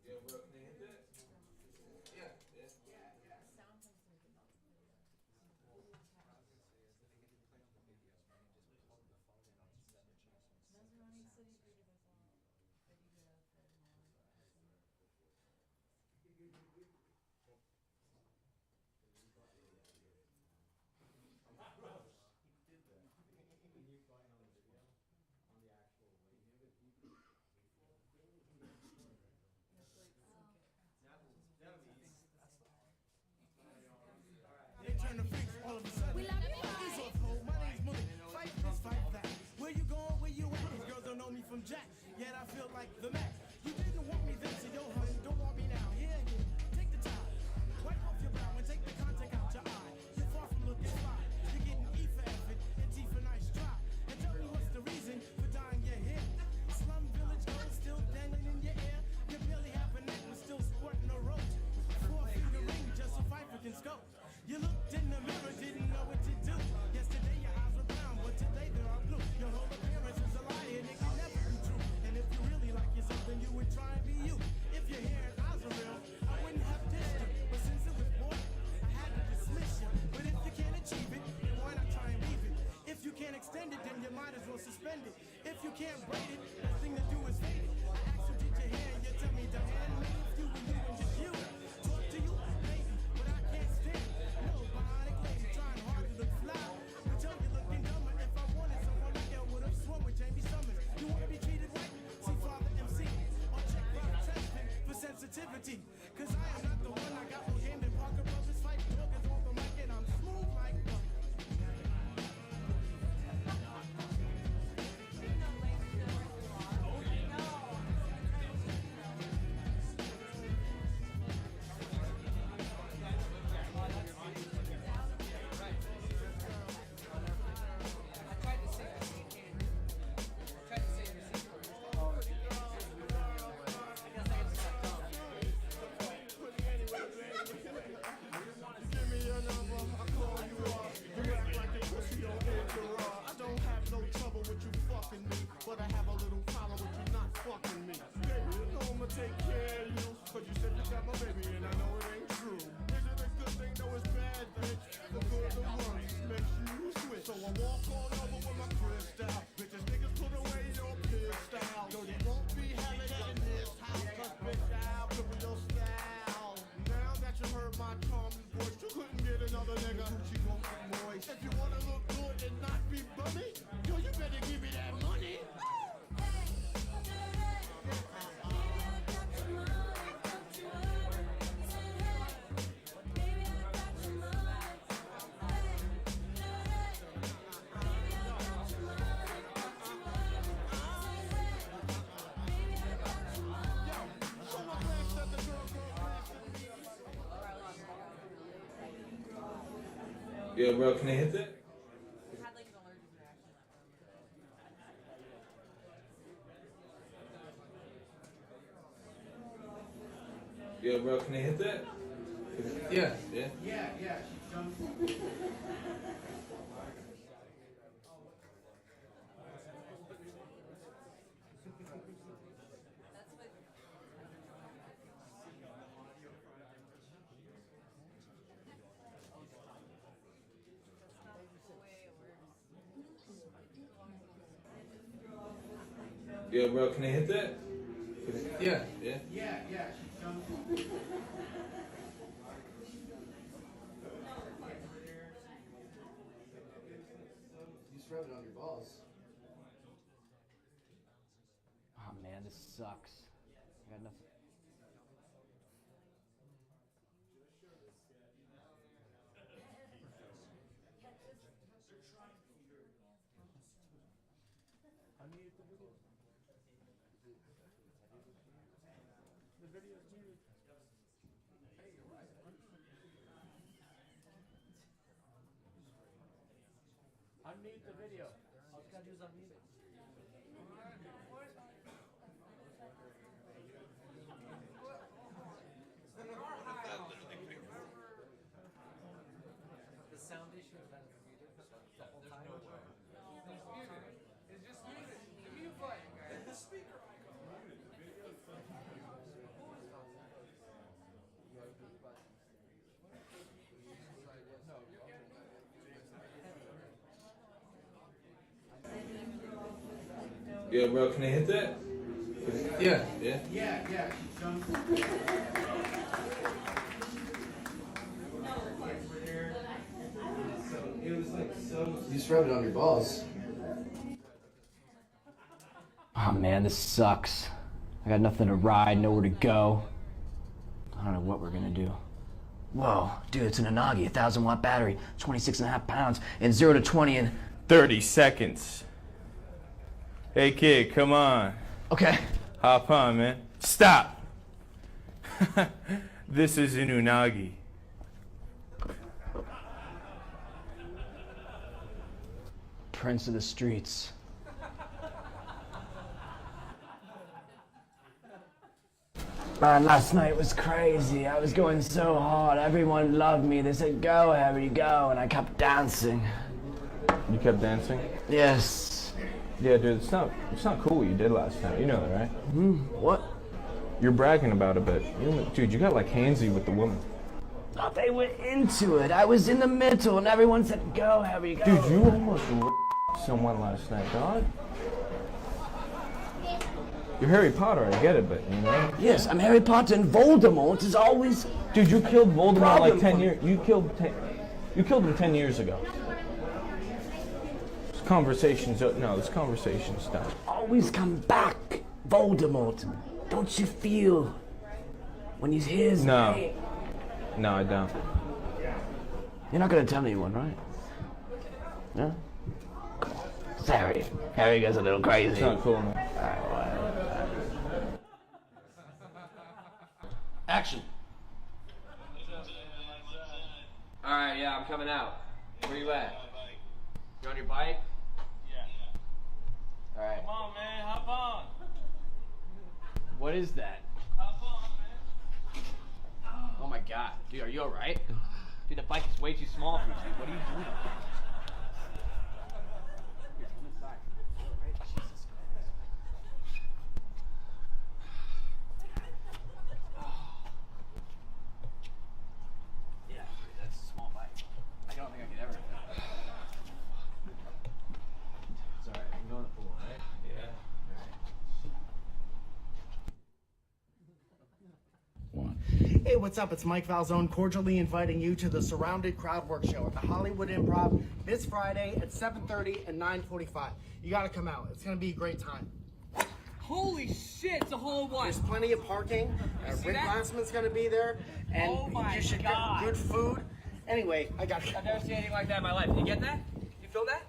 Yeah, bro, can they hit that? Yeah, yeah. Sound comes through the mouth. Nazarani said he agreed with us all. That you get out there they turn the freaks all of a sudden. Ease off, ho, my name's Mully. Fight this, fight that. Where you going, where you at? These girls don't know me from Jack, yet I feel like the Mac. You didn't want me then, so yo, honey, don't want me now. Yeah, take the time. Wipe off your brow and take the contact out your eye. You're far from looking fly. You're getting E for effort and T for nice try. And tell me what's the reason for dyeing your hair. Slum village gold still dangling in your ear. You barely have a neck, but still sporting a roach. 4-finger ring just so Pfeiffer can scope. You looked in the mirror, didn't know what to do. Yesterday your eyes were brown, but today they are blue. Your whole appearance is a lie and it can never be true. And if you really like yourself, then you would try and be you. If your hair and eyes were real, I wouldn't have dissed you. But since it was boy, I had to dismiss you. But if you can't achieve it, then why not try and leave it? If you can't extend it, then you might as well suspend it. If you can't braid it, the thing to do is fade it. I asked you, did your hair, and you tell me, Diane, maybe if you and you and just you. Talk to you, maybe, but I can't stand it. No bionic lady trying hard to look fly. But yo, you're looking dumber. If I wanted someone like you, I would have swum with Jamie Summers. You want to be treated right? See Father MC. Or check out testing for sensitivity. Cause I am not the one. I got more game than Parker Brothers fight. Dawkins on the mic and I'm smooth like butter. take care of you. Cause you said you got my baby and I know it ain't true. Is it a good thing? No, it's bad, bitch. For good or worse, makes you switch. So I walk all over with my crystal. Bitches, niggas put away your pistol. No, you won't be having it in this house. Cause bitch, I'll flip your style. Now that you heard my charming voice, you couldn't get another nigga. She won't be moist. If you wanna look good and not be bummy, yo, you better give me that money. Yeah, bro, can I hit that? Yeah, bro, can I hit that? Yeah. Yeah. Yeah, bro, can I hit that? Yeah. You just rub it on your balls. Oh man, this sucks. I got nothing. Unmute the video. All you gotta do is unmute it. The sound issue is better muted the whole time. There's no way. It's muted. It's just muted. The mute button, guys. The speaker icon. Yeah, bro, can I hit that? Yeah. You just rub it on your balls. Oh man, this sucks. I got nothing to ride, nowhere to go. I don't know what we're gonna do. Whoa, dude, it's an Inagi, 1,000-watt battery, 26.5 pounds, and 0 to 20 in 30 seconds. Hey, kid, come on. Okay. Hop on, man. Stop. This is an unagi. Prince of the streets. Man, last night was crazy. I was going so hard. Everyone loved me. They said, go, Harry, go. And I kept dancing. You kept dancing? Yes. Yeah, dude, it's not cool what you did last night. You know that, right? What? You're bragging about it, but dude, you got like handsy with the woman. Oh, they were into it. I was in the middle, and everyone said, go, Harry, go. Dude, you almost someone last night, dog. You're Harry Potter, I get it, but you know. Yes, I'm Harry Potter, and Voldemort is always. Dude, you killed Voldemort like 10 years. You killed him 10 years ago. This conversation's done. Always come back, Voldemort. Don't you feel when he's his name? No, I don't. You're not gonna tell anyone, right? No? Sorry. Harry goes a little crazy. It's not cool, man. Action. Alright, yeah, I'm coming out. Where you at? You on your bike? Yeah. Alright. Come on, man, hop on. What is that? Hop on, man. Oh my god. Dude, are you alright? Dude, the bike is way too small for you, dude. What are you doing? Here, come inside. Alright, Jesus Christ. Hey, what's up? It's Mike Falzone cordially inviting you to the Surrounded Crowd Work Show at the Hollywood Improv this Friday at 7:30 and 9:45. You gotta come out. It's gonna be a great time. Holy shit, it's a whole one. There's plenty of parking. Rick Glassman's gonna be there, and Oh my you should God. get good food. Anyway, I got. I've never seen anything like that in my life. Did you get that? You feel that?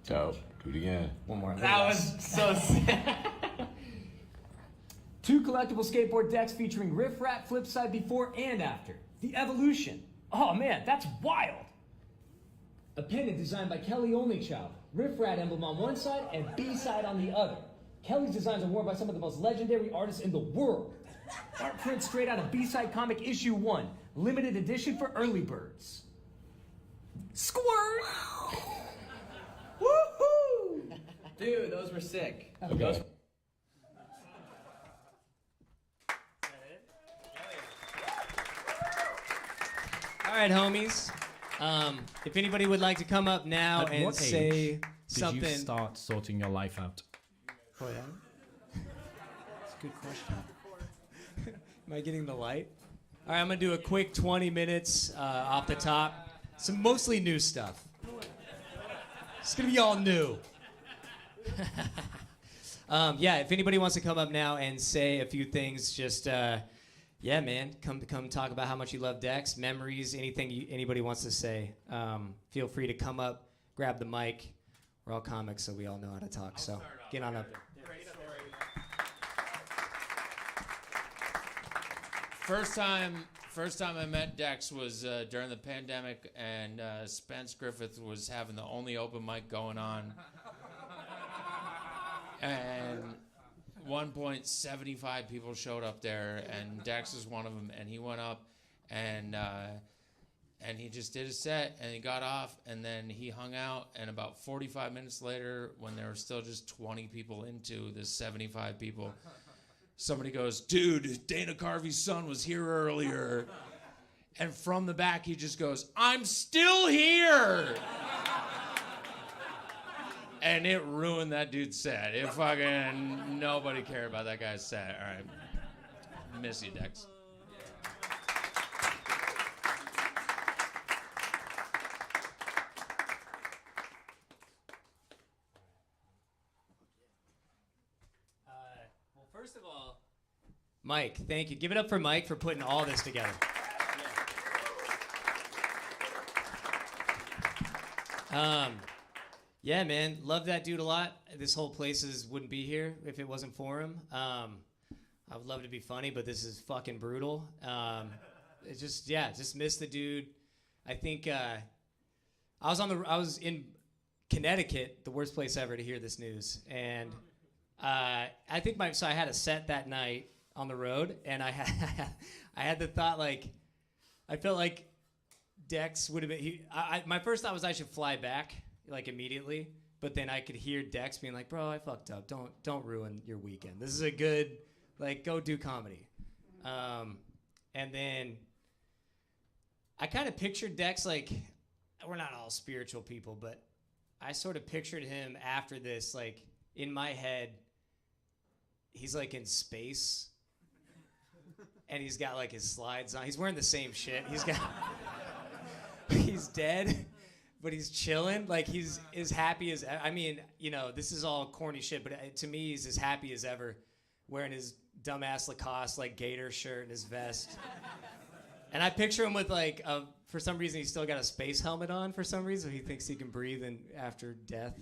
Dope. Do it again. One more. That was so sick. 2 collectible skateboard decks featuring Riff Rat flip side before and after. The evolution. Oh man, that's wild. A pendant designed by Kelly Onlychild. Riff Rat emblem on one side and B side on the other. Kelly's designs are worn by some of the most legendary artists in the world. Art print straight out of B-side comic issue 1. Limited edition for early birds. Squirt! Woohoo! Dude, those were sick. Okay. Those- All right, homies. If anybody would like to come up now At and what say age something. did you start sorting your life out? Oh, yeah? That's a good question. Am I getting the light? All right, I'm going to do a quick 20 minutes off the top. Some mostly new stuff. It's going to be all new. Yeah, if anybody wants to come up now and say a few things, just, yeah, man, come talk about how much you love Dex, memories, anything anybody wants to say. Feel free to come up, grab the mic. We're all comics, so we all know how to talk. So get on up. First time I met Dex was during the pandemic, and Spence Griffith was having the only open mic going on. And at one point, 75 people showed up there, and Dex was one of them. And he went up, and he just did a set, and he got off, and then he hung out. And about 45 minutes later, when there were still just 20 people into the 75 people, somebody goes, "Dude, Dana Carvey's son was here earlier." And from the back, he just goes, "I'm still here." And it ruined that dude's set. It fucking, nobody cared about that guy's set. All right. Miss you, Dex. Well, first of all, Mike, thank you. Give it up for Mike for putting all this together. Yeah, man, love that dude a lot. This whole place wouldn't be here if it wasn't for him. I would love to be funny, but this is fucking brutal. It's just miss the dude. I think I was in Connecticut, the worst place ever to hear this news, and I think so I had a set that night on the road, and I had the thought, like, I felt like Dex would have been. My first thought was I should fly back, like, immediately, but then I could hear Dex being like, "Bro, I fucked up. Don't ruin your weekend. This is a good, like, go do comedy." And then I kind of pictured Dex, like, we're not all spiritual people, but I sort of pictured him after this, like, in my head, he's like in space, and he's got like his slides on. He's wearing the same shit. He's dead, but he's chilling. Like, he's as happy as, I mean, you know, this is all corny shit, but to me, he's as happy as ever, wearing his dumbass Lacoste, like, gator shirt and his vest. And I picture him with, like, for some reason, he's still got a space helmet on for some reason. He thinks he can breathe after death.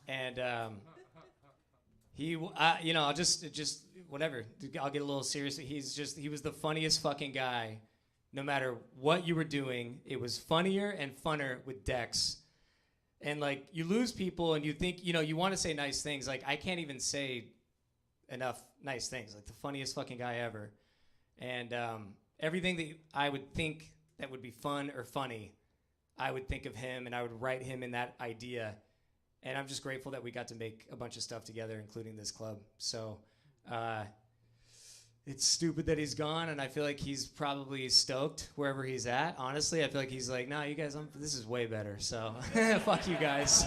And I'll just whatever. I'll get a little serious. He was the funniest fucking guy. No matter what you were doing, it was funnier and funner with Dex. And, like, you lose people, and you think, you know, you want to say nice things. Like, I can't even say enough nice things. Like, the funniest fucking guy ever. And everything that I would think that would be fun or funny, I would think of him, and I would write him in that idea. And I'm just grateful that we got to make a bunch of stuff together, including this club. So, it's stupid that he's gone, and I feel like he's probably stoked wherever he's at. Honestly, I feel like he's like, nah, you guys, this is way better. So fuck you guys.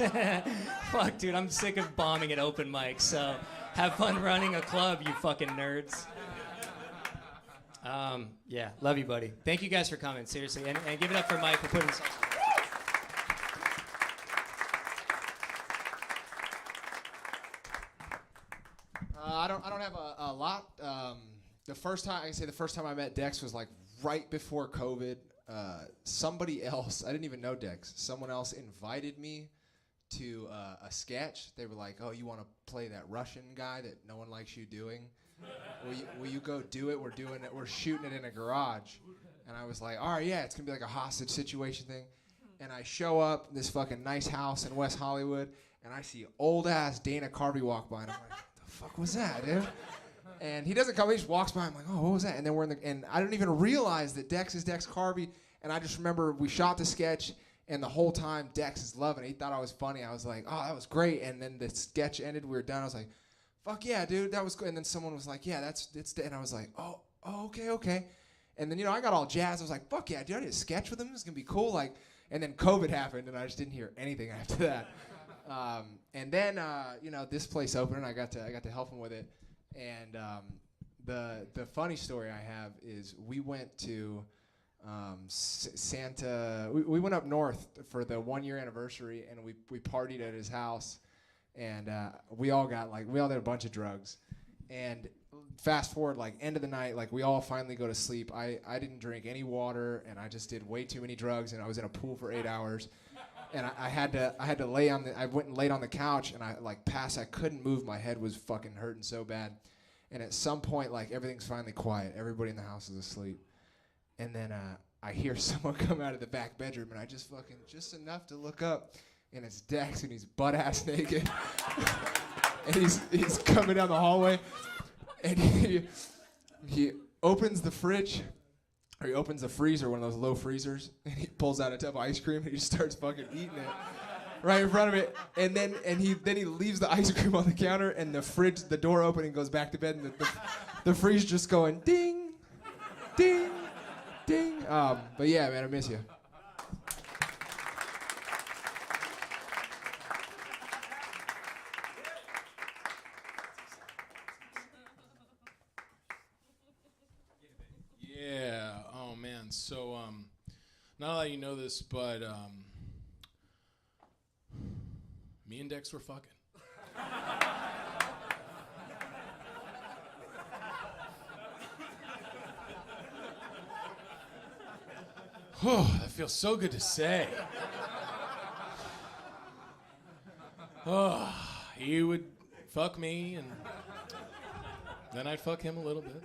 Fuck, dude, I'm sick of bombing at open mics. So have fun running a club, you fucking nerds. Yeah, love you, buddy. Thank you guys for coming, seriously, and give it up for Mike for putting this on. I don't have a lot. The first time I met Dex was like right before COVID. Somebody else, I didn't even know Dex. Someone else invited me to a sketch. They were like, "Oh, you want to play that Russian guy that no one likes you doing? Will you go do it? We're doing it. We're shooting it in a garage." And I was like, "All right, yeah, it's gonna be like a hostage situation thing." And I show up in this fucking nice house in West Hollywood, and I see old ass Dana Carvey walk by, and I'm like, "What the fuck was that, dude?" And he doesn't come. He just walks by. I'm like, "Oh, what was that?" And then and I don't even realize that Dex is Dex Carvey. And I just remember we shot the sketch, and the whole time Dex is loving it. He thought I was funny. I was like, "Oh, that was great." And then the sketch ended. We were done. I was like, "Fuck yeah, dude, that was good." And then someone was like, "Yeah, it's." And I was like, "Oh, okay." And then I got all jazzed. I was like, "Fuck yeah, dude, I did a sketch with him. It's gonna be cool." Like, and then COVID happened, and I just didn't hear anything after that. And then this place opened, and I got to help him with it. And the funny story I have is we went to Santa. We went up north for the 1 year anniversary, and we partied at his house, and we all did a bunch of drugs. And fast forward, like end of the night, like we all finally go to sleep. I didn't drink any water, and I just did way too many drugs, and I was in a pool for 8 hours. And I had to lay on I went and laid on the couch, and I passed. I couldn't move. My head was fucking hurting so bad. And at some point, like everything's finally quiet. Everybody in the house is asleep. And then I hear someone come out of the back bedroom, and I just enough to look up, and it's Dex, and he's butt ass naked, and he's coming down the hallway, and he opens the fridge. Or he opens the freezer, one of those low freezers, and he pulls out a tub of ice cream, and he just starts fucking eating it right in front of it. And then he leaves the ice cream on the counter, and the door open, and goes back to bed, and the freezer just going ding, ding, ding. But yeah, man, I miss you. Yeah. Oh man. So not a lot of you know this, but me and Dex were fucking. Oh, that feels so good to say. Oh, he would fuck me, and then I'd fuck him a little bit.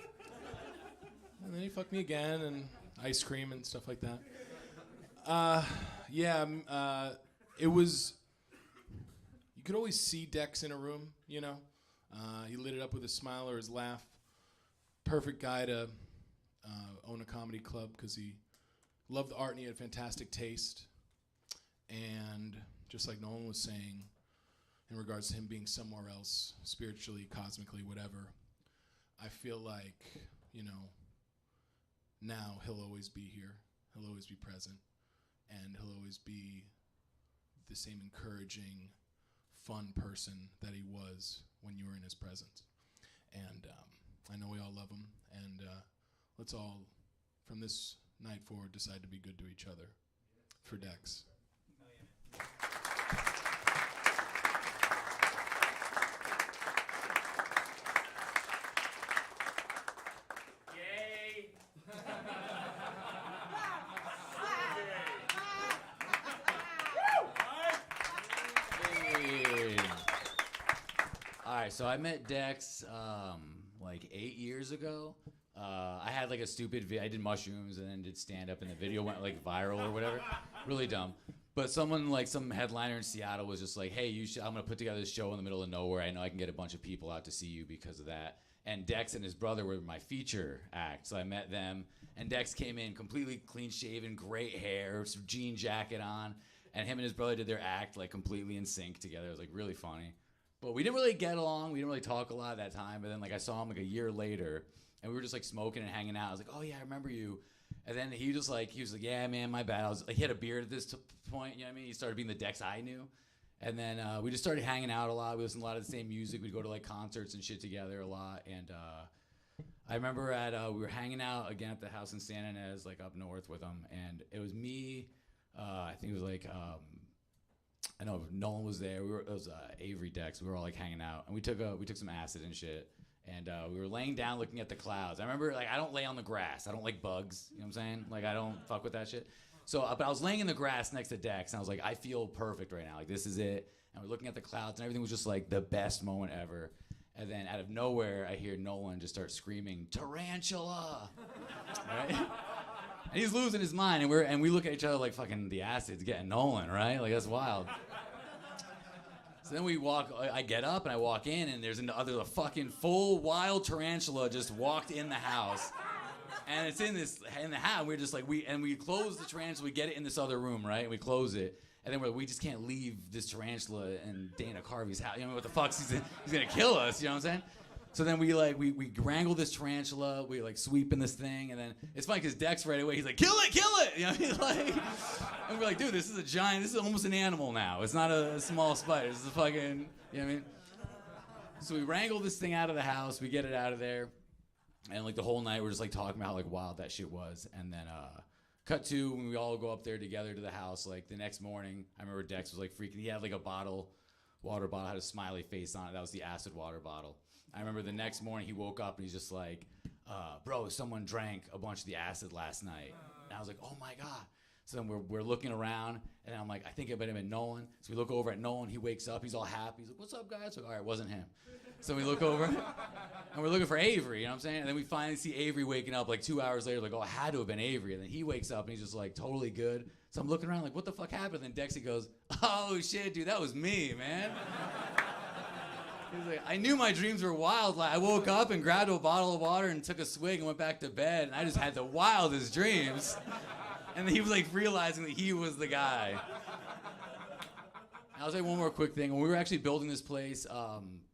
And then he fucked me again, and ice cream and stuff like that. It was... You could always see Dex in a room, He lit it up with a smile or his laugh. Perfect guy to own a comedy club because he loved the art and he had fantastic taste. And just like Nolan was saying, in regards to him being somewhere else, spiritually, cosmically, whatever, I feel like, now he'll always be here. He'll always be present. And he'll always be the same encouraging, fun person that he was when you were in his presence. And I know we all love him. And let's all, from this night forward, decide to be good to each other. For Dex. So I met Dex like 8 years ago. I had like a stupid video. I did mushrooms and then did stand up, and the video went like viral or whatever. Really dumb. But some headliner in Seattle was just like, "Hey, I'm gonna put together this show in the middle of nowhere. I know I can get a bunch of people out to see you because of that." And Dex and his brother were my feature act, so I met them. And Dex came in completely clean shaven, great hair, some jean jacket on, and him and his brother did their act like completely in sync together. It was like really funny. But we didn't really get along. We didn't really talk a lot at that time. But then I saw him like a year later, and we were just like smoking and hanging out. I was like, oh yeah, I remember you. And then he was like, yeah, man, my bad. I was like, he had a beard at this point, you know what I mean? He started being the Dex I knew. And then we just started hanging out a lot. We listened to a lot of the same music. We'd go to like concerts and shit together a lot. And I remember we were hanging out again at the house in Santa Ynez, like up north with him. And it was me, I think it was like, I know Nolan was there. It was Avery Dex. We were all like hanging out. And we took some acid and shit. And we were laying down looking at the clouds. I remember, like, I don't lay on the grass. I don't like bugs. You know what I'm saying? Like, I don't fuck with that shit. So, but I was laying in the grass next to Dex, and I was like, I feel perfect right now. Like, this is it. And we're looking at the clouds, and everything was just, like, the best moment ever. And then out of nowhere, I hear Nolan just start screaming, "Tarantula!" Right? And he's losing his mind, and we look at each other like fucking the acid's getting Nolan, right? Like, that's wild. So then I get up and I walk in, and there's a fucking full wild tarantula just walked in the house. And it's in the house. We're just like, we close the tarantula, we get it in this other room, right? And we close it. And then we just can't leave this tarantula in Dana Carvey's house. You know what the fuck? He's gonna kill us, you know what I'm saying? So then we wrangle this tarantula, we like sweep in this thing, and then it's funny because Dex right away, he's like, kill it! You know what I mean? Like, and we're like, dude, this is almost an animal now. It's not a small spider, this is a fucking, you know what I mean? So we wrangle this thing out of the house, we get it out of there, and like the whole night we're just like talking about how like wild that shit was. And then cut to when we all go up there together to the house, like the next morning, I remember Dex was like freaking, he had like a water bottle, had a smiley face on it, that was the acid water bottle. I remember the next morning he woke up and he's just like, bro, someone drank a bunch of the acid last night. And I was like, oh my God. So then we're looking around, and I'm like, I think it might have been Nolan. So we look over at Nolan, he wakes up, he's all happy. He's like, what's up, guys? Like, all right, it wasn't him. So we look over, and we're looking for Avery, you know what I'm saying? And then we finally see Avery waking up like 2 hours later, like, oh, it had to have been Avery. And then he wakes up, and he's just like totally good. So I'm looking around like, what the fuck happened? And then Dexy goes, oh shit, dude, that was me, man. He was like, I knew my dreams were wild. Like, I woke up and grabbed a bottle of water and took a swig and went back to bed, and I just had the wildest dreams. And then he was like realizing that he was the guy. I'll say one more quick thing. When we were actually building this place,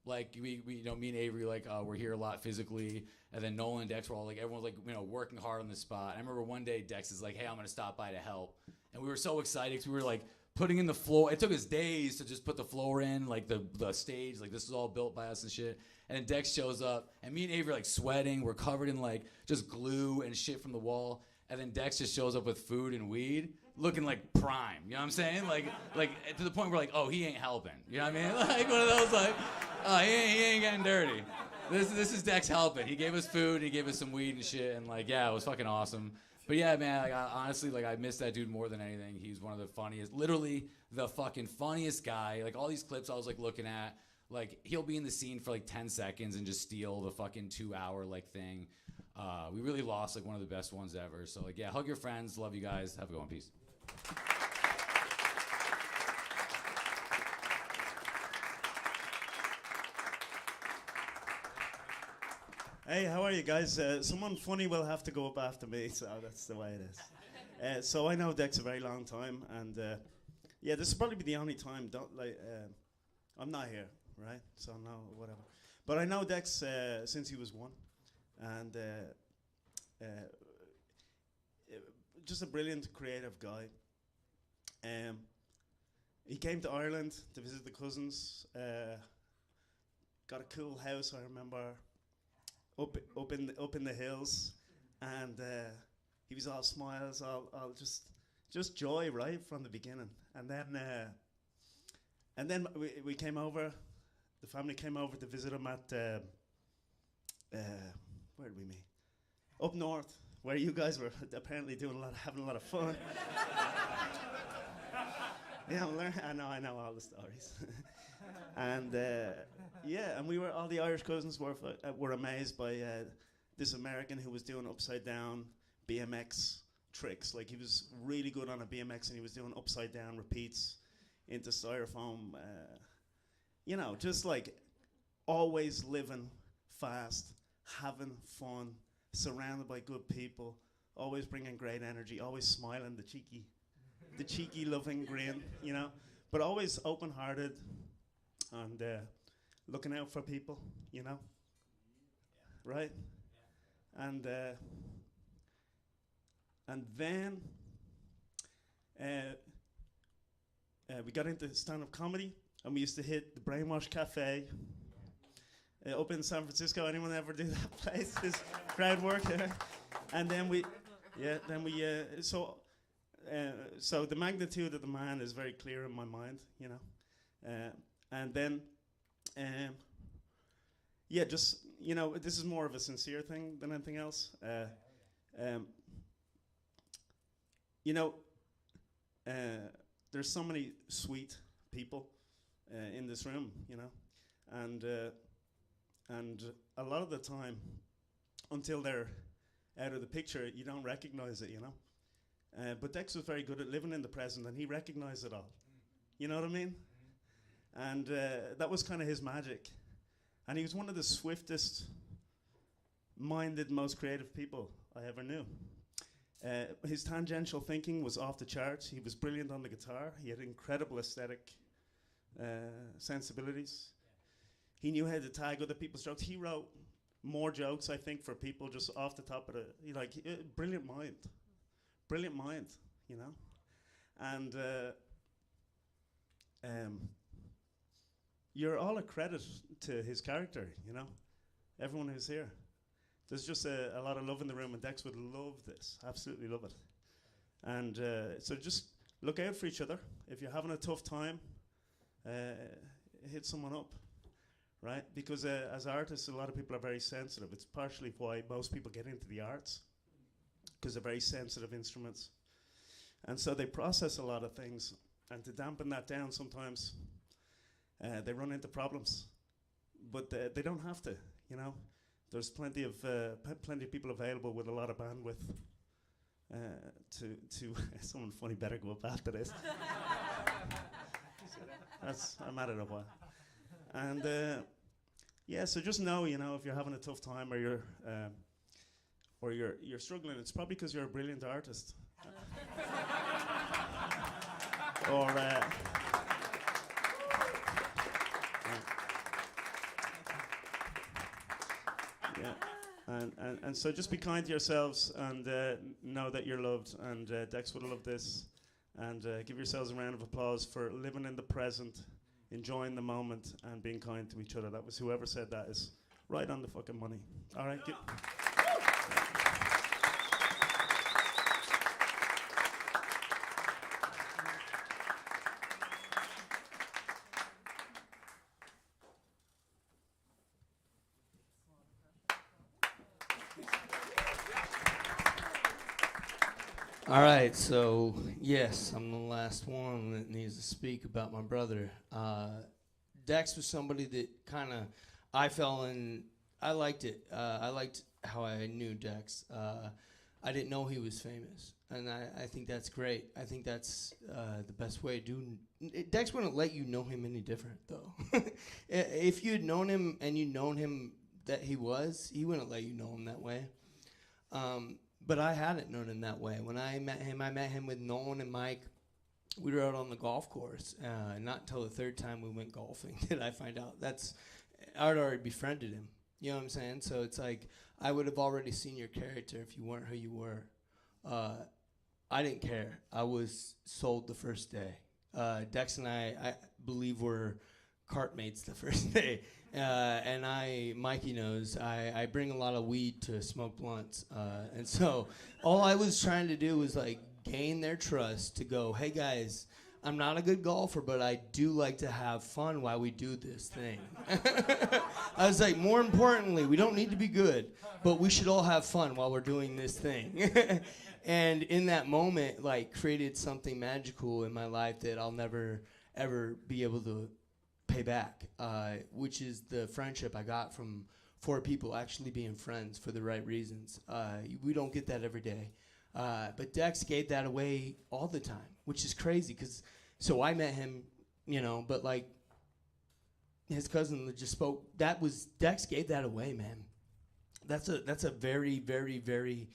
like we you know, me and Avery, like we're here a lot physically, and then Nolan and Dex were all like, everyone was like, you know, working hard on the spot. I remember one day Dex is like, hey, I'm gonna stop by to help, and we were so excited because we were like putting in the floor. It took us days to just put the floor in, like the stage, like this was all built by us and shit. And then Dex shows up, and me and Avery are like sweating. We're covered in like just glue and shit from the wall. And then Dex just shows up with food and weed, looking like prime. You know what I'm saying? Like to the point where like, oh, he ain't helping. You know what I mean? Like one of those like, oh, he ain't getting dirty. This is Dex helping. He gave us food, he gave us some weed and shit, and like, yeah, it was fucking awesome. But yeah, man, like honestly, like I miss that dude more than anything. He's one of the funniest, literally the fucking funniest guy. Like all these clips I was like looking at, like he'll be in the scene for like 10 seconds and just steal the fucking 2-hour like thing. We really lost like one of the best ones ever. So like, yeah, hug your friends. Love you guys. Have a good one. Peace. Hey, how are you guys? Someone funny will have to go up after me, so that's the way it is. So I know Dex a very long time, and yeah, this will probably be the only time. I'm not here, right? So no, whatever. But I know Dex since he was one, and just a brilliant, creative guy. He came to Ireland to visit the cousins. Got a cool house, I remember, up in the hills, and he was all smiles, all just joy right from the beginning. And then we came over. The family came over to visit him at where did we meet? Up north, where you guys were apparently having a lot of fun. Yeah, I know all the stories. And yeah, and all the Irish cousins were amazed by this American who was doing upside down BMX tricks. Like he was really good on a BMX, and he was doing upside down repeats into styrofoam. You know, just like always living fast, having fun, surrounded by good people, always bringing great energy, always smiling, the cheeky loving grin, you know, but always open-hearted and looking out for people, you know, right? and then we got into stand-up comedy, and we used to hit the Brainwash Cafe up in San Francisco. Anyone ever do that place? This crowd work, and then so the magnitude of the man is very clear in my mind, you know, and then. Just, you know, this is more of a sincere thing than anything else. You know, there's so many sweet people in this room, you know, and a lot of the time, until they're out of the picture, you don't recognize it, you know. But Dex was very good at living in the present, and he recognized it all. You know what I mean? And that was kind of his magic. And he was one of the swiftest minded, most creative people I ever knew. His tangential thinking was off the charts. He was brilliant on the guitar. He had incredible aesthetic sensibilities. He knew how to tag other people's jokes. He wrote more jokes, I think, for people just off the top of the, brilliant mind, you know. And you're all a credit to his character, you know. Everyone who's here. There's just a lot of love in the room, and Dex would love this, absolutely love it. And so just look out for each other. If you're having a tough time, hit someone up, right? Because as artists, a lot of people are very sensitive. It's partially why most people get into the arts, because they're very sensitive instruments. And so they process a lot of things, and to dampen that down sometimes, they run into problems. But they don't have to, you know. There's plenty of people available with a lot of bandwidth to someone funny better go up after this. I'm at it a while. And so just know, you know, if you're having a tough time or you're struggling, it's probably because you're a brilliant artist. Or and so just be kind to yourselves and know that you're loved, and Dex would love this, and give yourselves a round of applause for living in the present, enjoying the moment, and being kind to each other. That was whoever said that is right on the fucking money. All right. All right, so yes, I'm the last one that needs to speak about my brother. Dex was somebody that kind of I liked it. I liked how I knew Dex. I didn't know he was famous, and I think that's great. I think that's the best way to do. Dex wouldn't let you know him any different, though. If you had known him and you'd known him that he wouldn't let you know him that way. But I hadn't known him that way. When I met him with Nolan and Mike. We were out on the golf course. Not until the third time we went golfing did I find out. I'd already befriended him. You know what I'm saying? So it's like I would have already seen your character if you weren't who you were. I didn't care. I was sold the first day. Dex and I believe were cart mates the first day. And Mikey knows, I bring a lot of weed to smoke blunts. And so all I was trying to do was like gain their trust to go, hey guys, I'm not a good golfer, but I do like to have fun while we do this thing. I was like, more importantly, we don't need to be good, but we should all have fun while we're doing this thing. And in that moment, like, created something magical in my life that I'll never, ever be able to pay back, which is the friendship I got from 4 people actually being friends for the right reasons. We don't get that every day. But Dex gave that away all the time, which is crazy, so I met him, you know, but like his cousin that just spoke, Dex gave that away, man. That's a very, very, very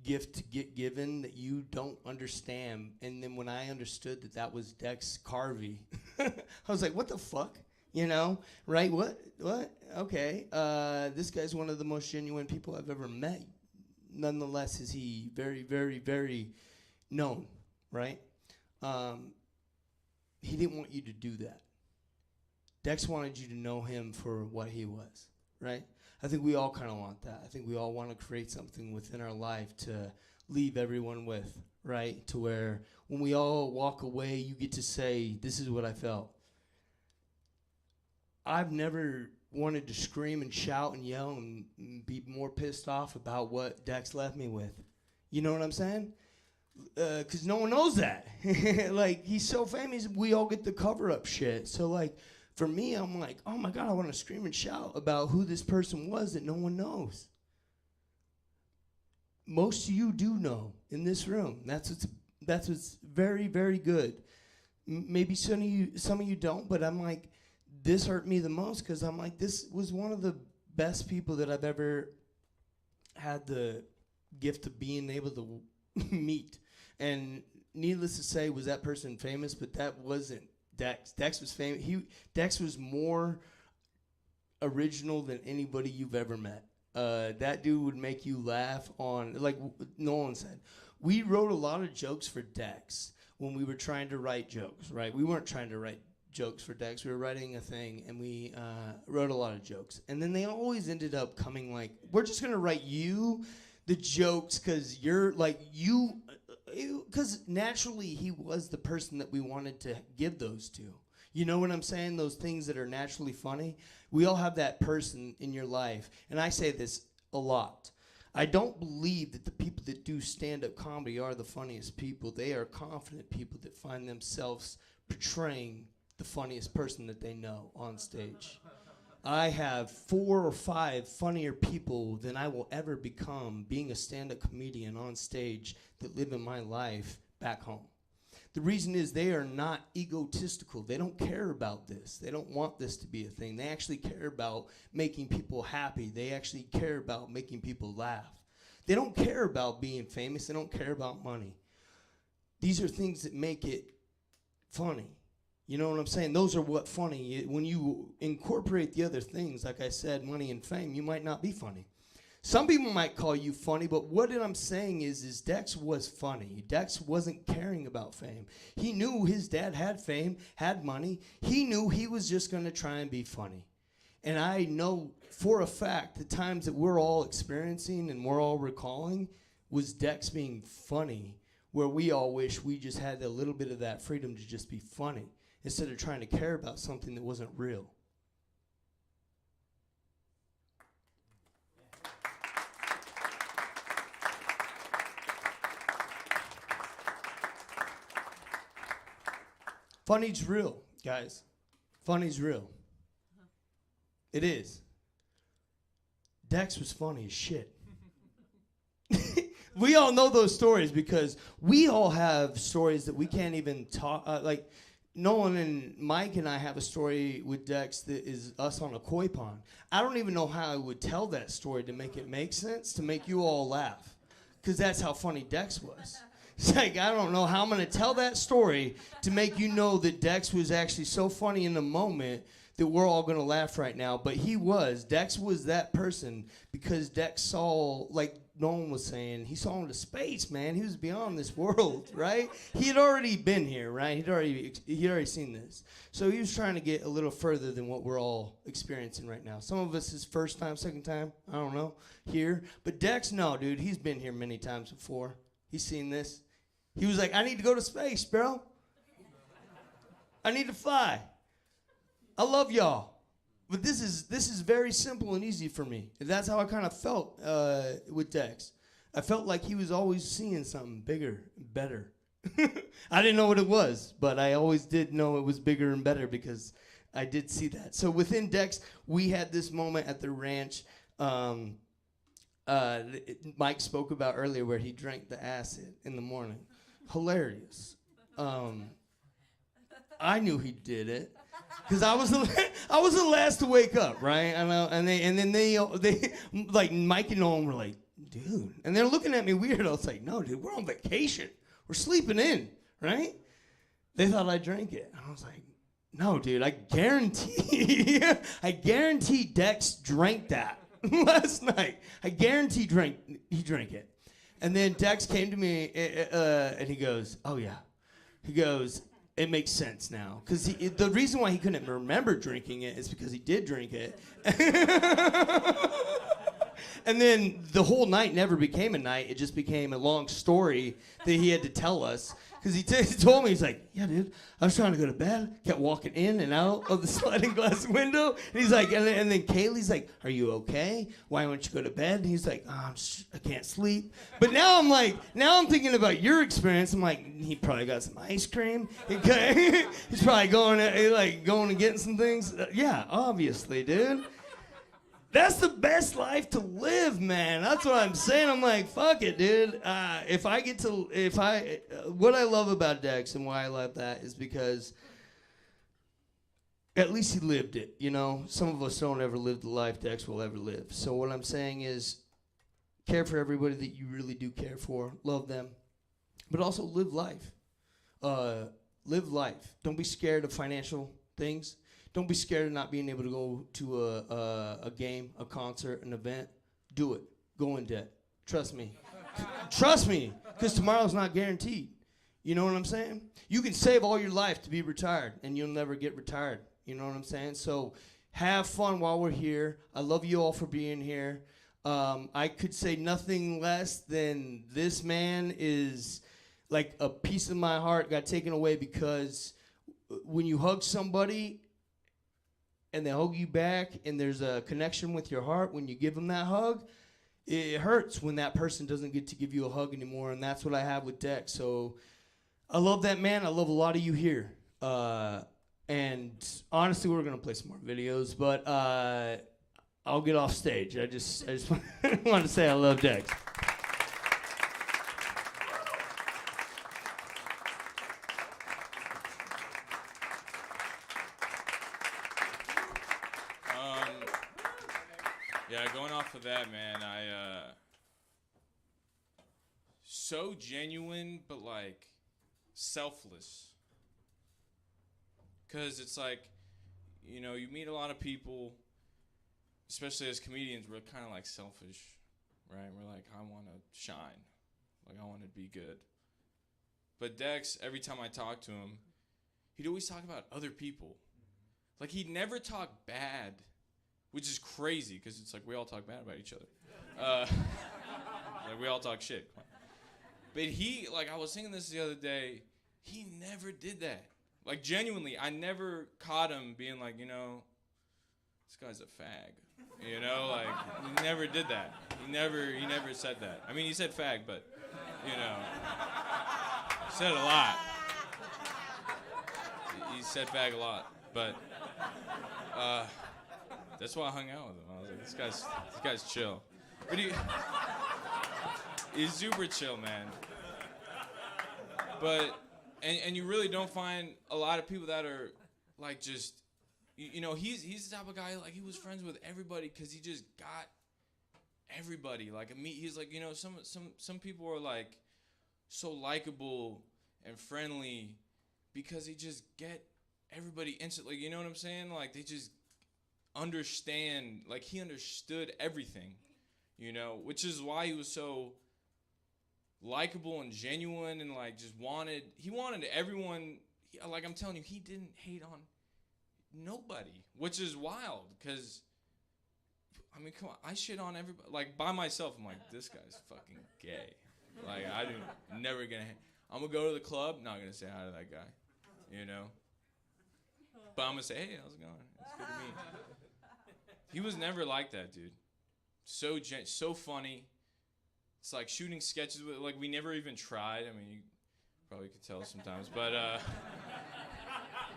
gift to get given that you don't understand. And then when I understood that was Dex Carvey, I was like, what the fuck? You know, right? What? Okay. This guy's one of the most genuine people I've ever met. nonetheless is he very, very, very known, right? He didn't want you to do that. Dex wanted you to know him for what he was, right? I think we all kind of want that. I think we all want to create something within our life to leave everyone with, right? To where when we all walk away, you get to say, this is what I felt. I've never wanted to scream and shout and yell and be more pissed off about what Dex left me with. You know what I'm saying? Because no one knows that. Like, he's so famous, we all get the cover-up shit. So, like, for me, I'm like, oh, my God, I want to scream and shout about who this person was that no one knows. Most of you do know in this room. That's what's very, very good. Maybe some of you don't, but I'm like, this hurt me the most because I'm like, this was one of the best people that I've ever had the gift of being able to meet. And needless to say, was that person famous? But that wasn't Dex. Dex was famous. Dex was more original than anybody you've ever met. That dude would make you laugh on, like Nolan said. We wrote a lot of jokes for Dex when we were trying to write jokes, right? We weren't trying to write jokes for Dex. We were writing a thing, and we wrote a lot of jokes. And then they always ended up coming like, we're just going to write you the jokes because you're like, because naturally he was the person that we wanted to give those to. You know what I'm saying? Those things that are naturally funny. We all have that person in your life. And I say this a lot. I don't believe that the people that do stand-up comedy are the funniest people. They are confident people that find themselves portraying the funniest person that they know on stage. I have 4 or 5 funnier people than I will ever become being a stand-up comedian on stage that live in my life back home. The reason is they are not egotistical. They don't care about this. They don't want this to be a thing. They actually care about making people happy. They actually care about making people laugh. They don't care about being famous. They don't care about money. These are things that make it funny. You know what I'm saying? Those are what funny. When you incorporate the other things, like I said, money and fame, you might not be funny. Some people might call you funny, but what I'm saying is Dex was funny. Dex wasn't caring about fame. He knew his dad had fame, had money. He knew he was just going to try and be funny. And I know for a fact the times that we're all experiencing and we're all recalling was Dex being funny, where we all wish we just had a little bit of that freedom to just be funny instead of trying to care about something that wasn't real. Funny's real, guys. Funny's real. It is. Dex was funny as shit. We all know those stories because we all have stories that we can't even talk. Like Nolan and Mike and I have a story with Dex that is us on a koi pond. I don't even know how I would tell that story to make it make sense, to make you all laugh, because that's how funny Dex was. It's like, I don't know how I'm going to tell that story to make you know that Dex was actually so funny in the moment that we're all going to laugh right now. But he was. Dex was that person because Dex saw, like Nolan was saying, he saw into space, man. He was beyond this world, right? He had already been here, right? He'd already seen this. So he was trying to get a little further than what we're all experiencing right now. Some of us is first time, second time, I don't know, here. But Dex, no, dude, he's been here many times before. He's seen this. He was like, I need to go to space, bro. I need to fly. I love y'all. But this is very simple and easy for me. That's how I kind of felt with Dex. I felt like he was always seeing something bigger, better. I didn't know what it was, but I always did know it was bigger and better because I did see that. So within Dex, we had this moment at the ranch. Mike spoke about earlier where he drank the acid in the morning. Hilarious. I knew he did it because I was the last to wake up, right? And then they like Mike and Nolan were like, dude, and they're looking at me weird. I was like, no, dude, we're on vacation. We're sleeping in, right? They thought I drank it. And I was like, no, dude, I guarantee Dex drank that. last night. I guarantee he drank it. And then Dex came to me and he goes, "Oh yeah." He goes, "It makes sense now." Because the reason why he couldn't remember drinking it is because he did drink it. And then the whole night never became a night. It just became a long story that he had to tell us. Because he told me, he's like, "Yeah, dude, I was trying to go to bed. Kept walking in and out of the sliding glass window." And he's like, and then Kaylee's like, "Are you okay? Why don't you go to bed?" And he's like, "Oh, I can't sleep." But now I'm thinking about your experience. I'm like, he probably got some ice cream. He's probably going and getting some things. Yeah, obviously, dude. That's the best life to live, man. That's what I'm saying. I'm like, fuck it, dude. What I love about Dex and why I love that is because at least he lived it, you know? Some of us don't ever live the life Dex will ever live. So what I'm saying is care for everybody that you really do care for. Love them. But also live life. Live life. Don't be scared of financial things. Don't be scared of not being able to go to a game, a concert, an event. Do it. Go in debt. Trust me. Trust me, because tomorrow's not guaranteed. You know what I'm saying? You can save all your life to be retired, and you'll never get retired. You know what I'm saying? So have fun while we're here. I love you all for being here. I could say nothing less than this man is like a piece of my heart got taken away, because when you hug somebody and they hug you back and there's a connection with your heart when you give them that hug, it hurts when that person doesn't get to give you a hug anymore, and that's what I have with Dex. So I love that man. I love a lot of you here. And honestly, we're going to play some more videos, but I'll get off stage. I just want to say I love Dex. Yeah, going off of that, man, so genuine, but like selfless. Because it's like, you know, you meet a lot of people, especially as comedians, we're kind of like selfish, right? We're like, I want to shine. Like, I want to be good. But Dex, every time I talk to him, he'd always talk about other people. Like, he'd never talk bad, which is crazy, because it's like we all talk bad about each other. Like, we all talk shit. But he, like, I was thinking this the other day, he never did that. Like, genuinely, I never caught him being like, you know, this guy's a fag. You know, like, he never did that. He never said that. I mean, he said fag, but, you know, he said it a lot. He said fag a lot, but that's why I hung out with him. I was like, this guy's chill. But he's super chill, man. But and you really don't find a lot of people that are like just, you know, he's the type of guy, like, he was friends with everybody because he just got everybody. Like, he's like, you know, some people are like so likable and friendly because they just get everybody instantly. You know what I'm saying? Like, they just understand. Like, he understood everything, you know, which is why he was so likable and genuine, and like just wanted everyone. Like, I'm telling you, he didn't hate on nobody, which is wild, because I mean, come on, I shit on everybody. Like, by myself, I'm like, this guy's fucking gay. Like, never gonna. I'm gonna go to the club, not gonna say hi to that guy, you know. But I'm gonna say, hey, how's it going? It's good to meet you. He was never like that, dude. So funny. It's like shooting sketches with, like, we never even tried. I mean, you probably could tell sometimes, but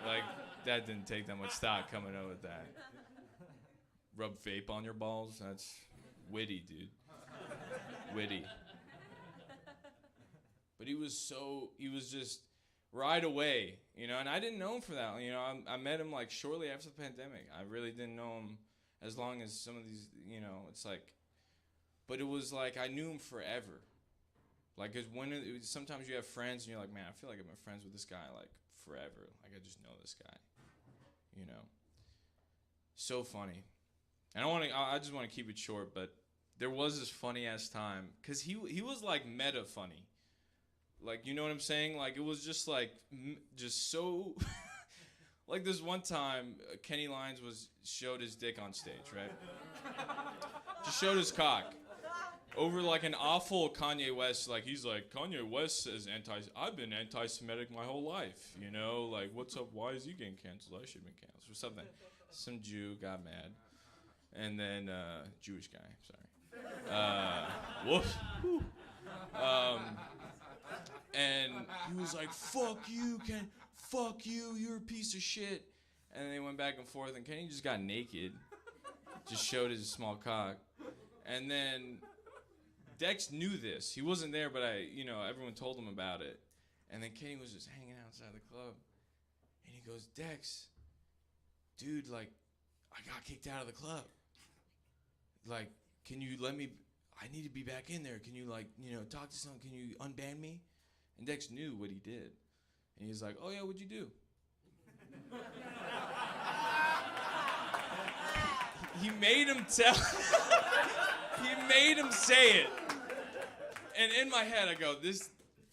like, that didn't take that much stock coming up with that. Rub vape on your balls? That's witty, dude. Witty. But he was just right away, you know, and I didn't know him for that. You know, I met him like shortly after the pandemic. I really didn't know him as long as some of these, you know, it's like, but it was like I knew him forever. Like, cause sometimes you have friends and you're like, man, I feel like I've been friends with this guy like forever. Like, I just know this guy, you know. So funny. And I just want to keep it short, but there was this funny ass time because he was like meta funny, like, you know what I'm saying? Like, it was just like just so. Like this one time, Kenny Lyons showed his dick on stage, right? Just showed his cock over like an awful Kanye West. Like, he's like, Kanye West says I've been anti-Semitic my whole life, you know? Like, what's up? Why is he getting canceled? I should have been canceled or something. Some Jew got mad, and then Jewish guy. Sorry. Woof. And he was like, "Fuck you, Ken. Fuck you. You're a piece of shit." And they went back and forth, and Kenny just got naked, just showed his small cock, and then Dex knew this. He wasn't there, but everyone told him about it. And then Kenny was just hanging outside the club, and he goes, "Dex, dude, like, I got kicked out of the club. Like, can you let me? I need to be back in there. Can you, like, talk to someone? Can you unban me?" And Dex knew what he did. And he's like, "Oh, yeah, what'd you do?" He made him tell. He made him say it. And in my head, I go, this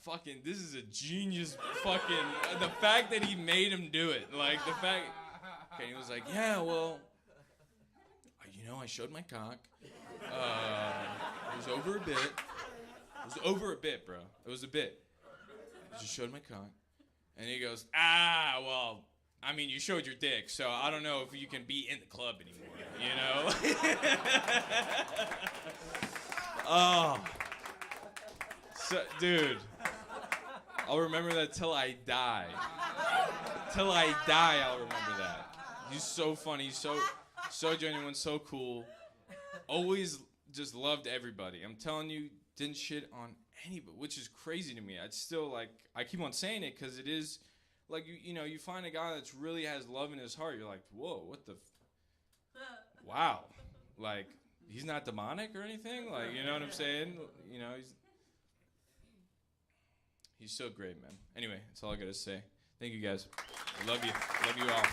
is a genius fucking, the fact that he made him do it. Like, the fact, okay, he was like, "Yeah, well, I showed my cock. It was over a bit. It was over a bit, bro. It was a bit. I just showed my cock." And he goes, "Well, I mean, you showed your dick, so I don't know if you can be in the club anymore, you know?" Oh. So, dude, I'll remember that till I die. Till I die, I'll remember that. He's so funny, so genuine, so cool. Always just loved everybody. I'm telling you, didn't shit on anybody, which is crazy to me. I'd still, like, I keep on saying it because it is, like, you find a guy that's really has love in his heart. You're like, whoa, what the, wow. Like, he's not demonic or anything. Like, you know what I'm saying? He's so great, man. Anyway, that's all I got to say. Thank you, guys. I love you. I love you all.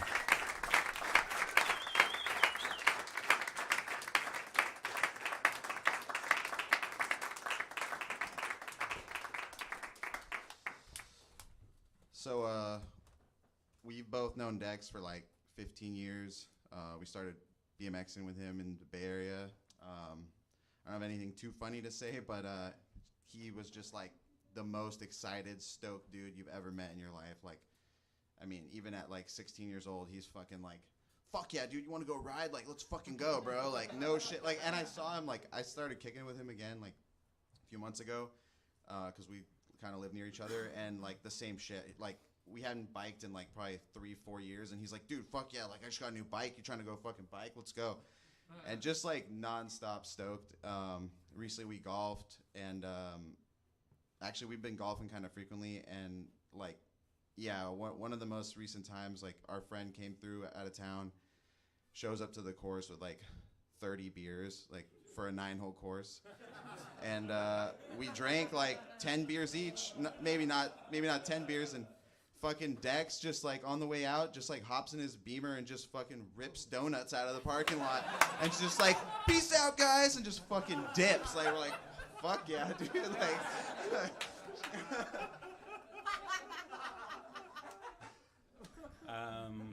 So, we've both known Dex for like 15 years. We started BMXing with him in the Bay Area. I don't have anything too funny to say, but he was just like the most excited, stoked dude you've ever met in your life. Like, I mean, even at like 16 years old, he's fucking like, "Fuck yeah, dude, you want to go ride? Like, let's fucking go, bro." Like, no shit. Like, and I saw him, like, I started kicking with him again like a few months ago because we kind of live near each other, and like the same shit. Like, we hadn't biked in like probably 3-4 years, and he's like, "Dude, fuck yeah, like I just got a new bike. You trying to go fucking bike? Let's go." And just like nonstop stoked. Recently we golfed, and actually we've been golfing kind of frequently, and like, yeah, one of the most recent times, like, our friend came through out of town, shows up to the course with like 30 beers, like, for a 9-hole course. And we drank like 10 beers each, maybe not 10 beers, and fucking Dex just like on the way out just like hops in his Beamer and just fucking rips donuts out of the parking lot and just like, "Peace out, guys," and just fucking dips. Like, we're like, "Fuck yeah, dude." Like,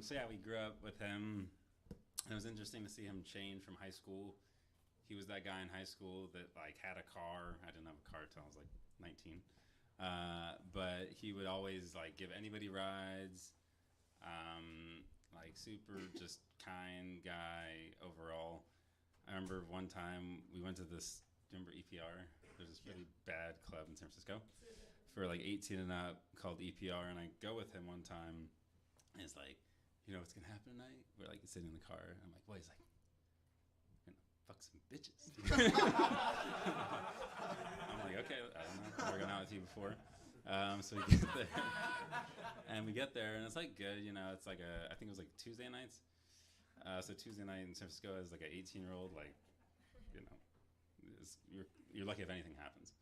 so yeah, we grew up with him. It was interesting to see him change from high school. He was that guy in high school that like had a car. I didn't have a car till I was like 19. But he would always like give anybody rides. Like, super just kind guy overall. I remember one time we went to this, do you remember EPR? There's this really bad club in San Francisco for like 18 and up called EPR, and I go with him one time, and it's like, "You know what's gonna happen tonight?" We're like sitting in the car, and I'm like, "What?" He's like, "We're gonna fuck some bitches." I'm like, "Okay, I don't know, I've never gone out with you before." So we get there, and it's like good, it's like I think it was like Tuesday nights. So Tuesday night in San Francisco as like an 18-year-old, like, you're lucky if anything happens.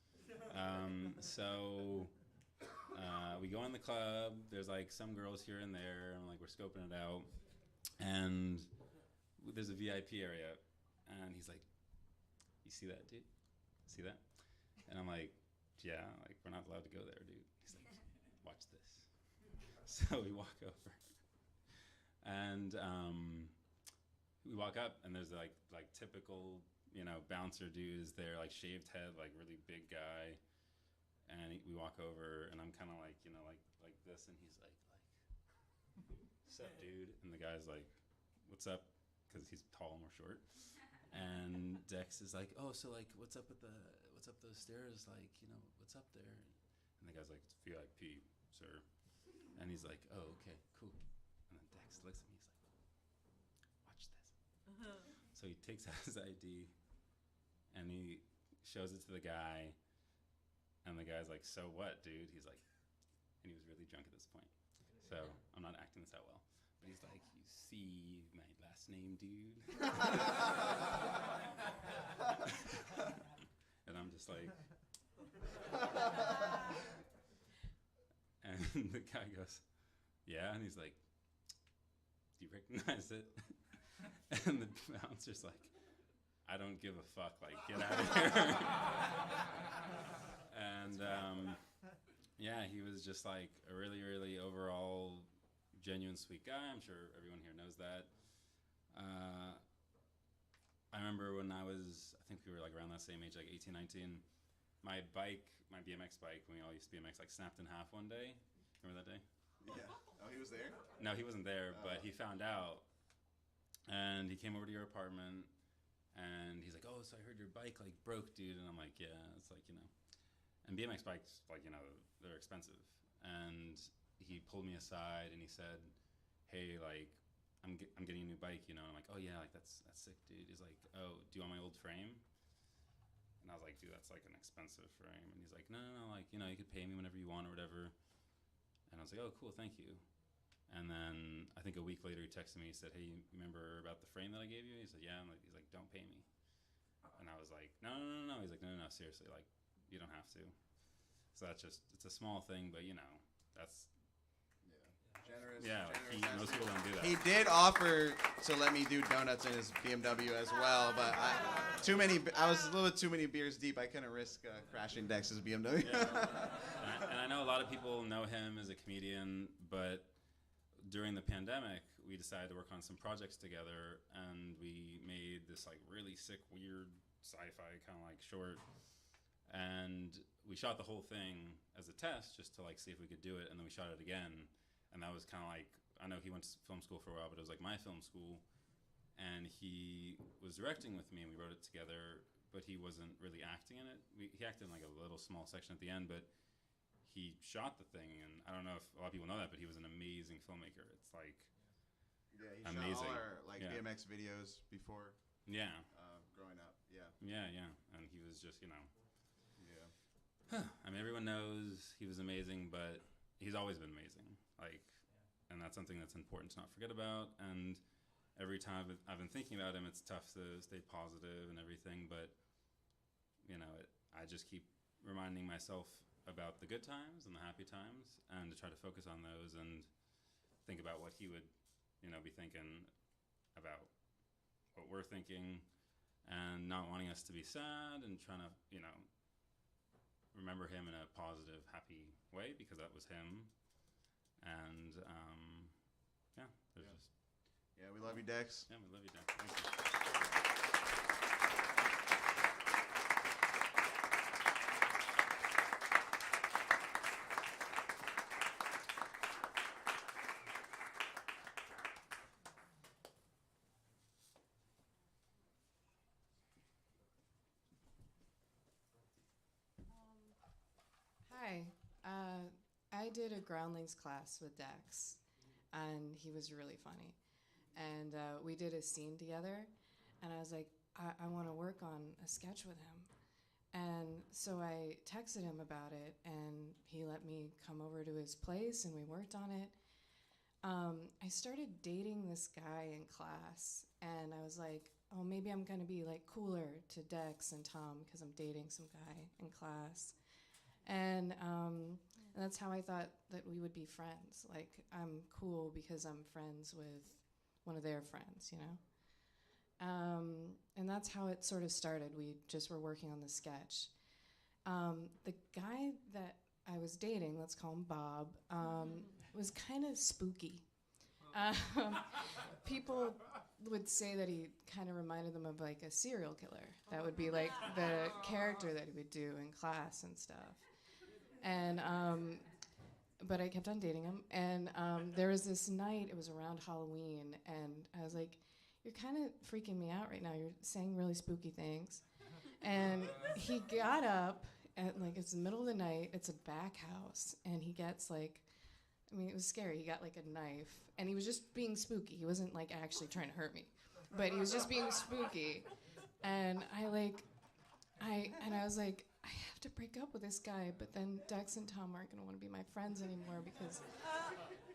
So we go in the club. There's like some girls here and there, and like we're scoping it out. And there's a VIP area And he's like, "You see that, dude? See that?" And I'm like, "Yeah, like we're not allowed to go there, dude." He's like, "Watch this." So we walk over, and we walk up, and there's like typical, you know, bouncer dude is there, like shaved head, like really big guy. And we walk over, and I'm kind of like, you know, like this, and he's like, "What's up, dude?" And the guy's like, "What's up?" Because he's tall and we're short. And Dex is like, "Oh, so like, what's up those stairs? Like, you know, what's up there?" And the guy's like, "It's VIP, sir." And he's like, "Oh, okay, cool." And then Dex looks at me, he's like, "Watch this." So he takes out his ID, and he shows it to the guy. And the guy's like, "So what, dude?" He's like, and he was really drunk at this point. So I'm not acting this out well. But he's like, "You see my last name, dude?" And I'm just like, and the guy goes, "Yeah." And he's like, "Do you recognize it?" And the bouncer's like, "I don't give a fuck. Like, get out of here." And yeah, he was just like a really, really overall genuine, sweet guy. I'm sure everyone here knows that. I remember when I think we were like around that same age, like 18, 19, my BMX bike, when we all used to BMX, like snapped in half one day. Remember that day? Yeah. Oh, he was there? No, he wasn't there, but he found out. And he came over to your apartment, and he's like, "Oh, so I heard your bike like broke, dude." And I'm like, "Yeah." It's like, you know. And BMX bikes, like, you know, they're expensive. And he pulled me aside and he said, "Hey, like, I'm getting a new bike, you know." And I'm like, "Oh yeah, like that's sick, dude." He's like, "Oh, do you want my old frame?" And I was like, "Dude, that's like an expensive frame." And he's like, "No, like, you know, you could pay me whenever you want or whatever." And I was like, "Oh, cool, thank you." And then I think a week later he texted me. He said, "Hey, you remember about the frame that I gave you?" He said, "Yeah." He's like, "Don't pay me." And I was like, No. He's like, No, seriously, like, you don't have to. So it's a small thing, but you know, that's generous. Yeah, generous most people don't do that. He did offer to let me do donuts in his BMW as well, but I was a little bit too many beers deep. I couldn't risk crashing Dex's BMW. Yeah. And I know a lot of people know him as a comedian, but during the pandemic, we decided to work on some projects together, and we made this like really sick, weird sci-fi kind of like short. And we shot the whole thing as a test just to like see if we could do it, and then we shot it again. And that was kind of like, I know he went to film school for a while, but it was like my film school. And he was directing with me, and we wrote it together, but he wasn't really acting in it. He acted in like a little small section at the end, but he shot the thing. And I don't know if a lot of people know that, but he was an amazing filmmaker. It's like he amazing. shot all our BMX videos before. Yeah. Growing up. Yeah. Yeah. And he was just, you know. Yeah. I mean, everyone knows he was amazing, but he's always been amazing. Like, and that's something that's important to not forget about. And every time I've been thinking about him, it's tough to stay positive and everything. But, you know, I just keep reminding myself about the good times and the happy times, and to try to focus on those and think about what he would, you know, be thinking about what we're thinking, and not wanting us to be sad, and trying to, you know, remember him in a positive, happy way, because that was him. And yeah, there's just. Yeah, we love you, Dex. Yeah, we love you, Dex. Thank you. Hi. I did a groundlings class with Dex, and he was really funny. And we did a scene together, and I was like, I want to work on a sketch with him. And so I texted him about it, and he let me come over to his place, and we worked on it. I started dating this guy in class, and I was like, oh, maybe I'm going to be like cooler to Dex and Tom because I'm dating some guy in class. And that's how I thought that we would be friends. Like, I'm cool because I'm friends with one of their friends, you know? And that's how it sort of started. We just were working on the sketch. The guy that I was dating, let's call him Bob, was kind of spooky. People would say that he kind of reminded them of like a serial killer. That would be like the character that he would do in class and stuff. And but I kept on dating him. And there was this night, it was around Halloween, and I was like, you're kind of freaking me out right now. You're saying really spooky things. And he got up, at like it's the middle of the night, it's a back house, and he gets like, I mean, it was scary. He got like a knife, and he was just being spooky. He wasn't like actually trying to hurt me, but he was just being spooky. And I was like, I have to break up with this guy, but then Dex and Tom aren't gonna want to be my friends anymore because.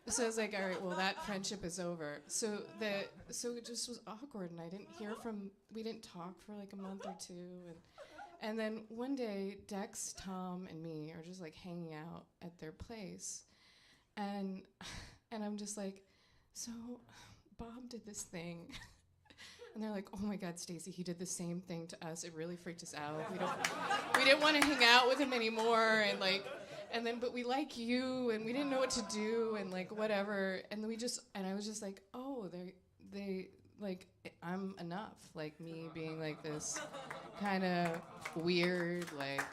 So I was like, all right, well that friendship is over. So it just was awkward, and I didn't hear from. We didn't talk for like a month or two, and then one day Dex, Tom, and me are just like hanging out at their place. And I'm just like, so Bob did this thing. And they're like, oh my God, Stacey, he did the same thing to us. It really freaked us out. We didn't want to hang out with him anymore. But we like you, and we didn't know what to do, and like whatever. And I was just like, oh, they like, I'm enough. Like me being like this kind of weird, like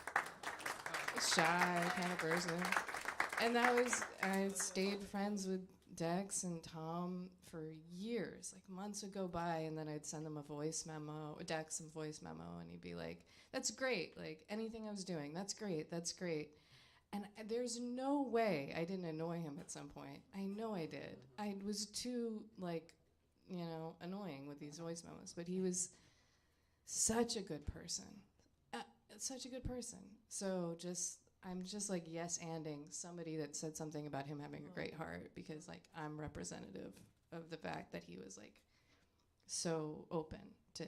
shy kind of person. And I stayed friends with Dex and Tom for years, like months would go by, and then I'd send them a voice memo, Dex some voice memo, and he'd be like, that's great, like anything I was doing, that's great. And there's no way I didn't annoy him at some point. I know I did. I was too, like, annoying with these voice memos, but he was such a good person. Such a good person. So I'm just like yes-anding somebody that said something about him having a great heart, because like I'm representative of the fact that he was like so open to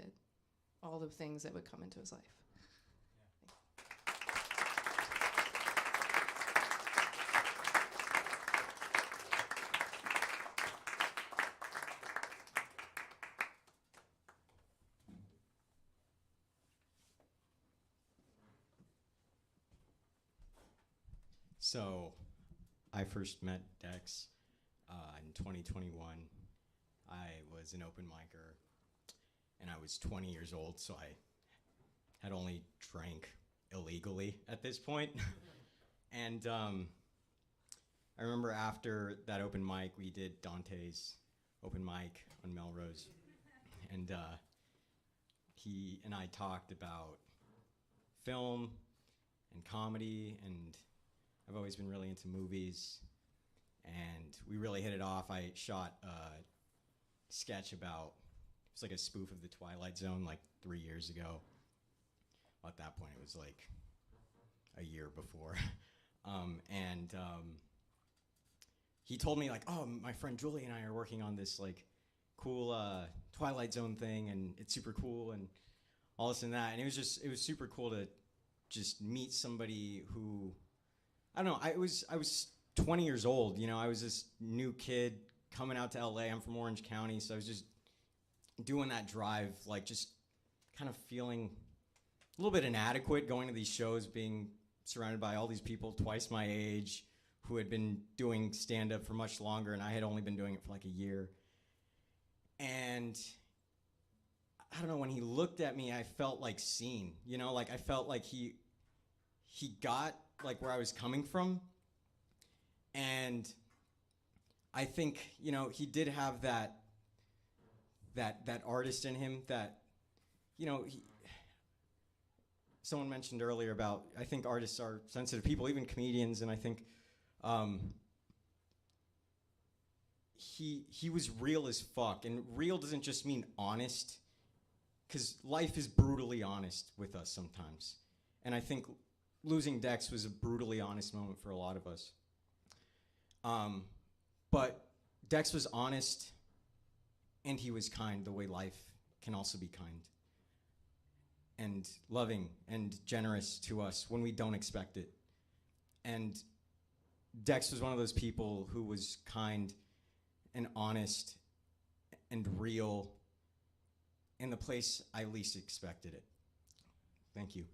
all the things that would come into his life. So, I first met Dex in 2021. I was an open micer, and I was 20 years old, so I had only drank illegally at this point. And I remember after that open mic, we did Dante's open mic on Melrose, and he and I talked about film and comedy, and I've always been really into movies, and we really hit it off. I shot a sketch about, it was like a spoof of The Twilight Zone like 3 years ago. Well, at that point, it was like a year before. He told me like, oh, my friend Julie and I are working on this like cool Twilight Zone thing, and it's super cool and all this and that. And it was super cool to just meet somebody who, I don't know, I was 20 years old, I was this new kid coming out to LA. I'm from Orange County, so I was just doing that drive, like just kind of feeling a little bit inadequate going to these shows, being surrounded by all these people twice my age who had been doing stand-up for much longer, and I had only been doing it for like a year. And I don't know, when he looked at me, I felt like seen, like I felt like he got like where I was coming from. And I think, he did have that artist in him that, someone mentioned earlier about, I think artists are sensitive people, even comedians, and I think he was real as fuck. And real doesn't just mean honest, because life is brutally honest with us sometimes. And I think losing Dex was a brutally honest moment for a lot of us. But Dex was honest, and he was kind, the way life can also be kind and loving and generous to us when we don't expect it. And Dex was one of those people who was kind and honest and real in the the place I least expected it. Thank you.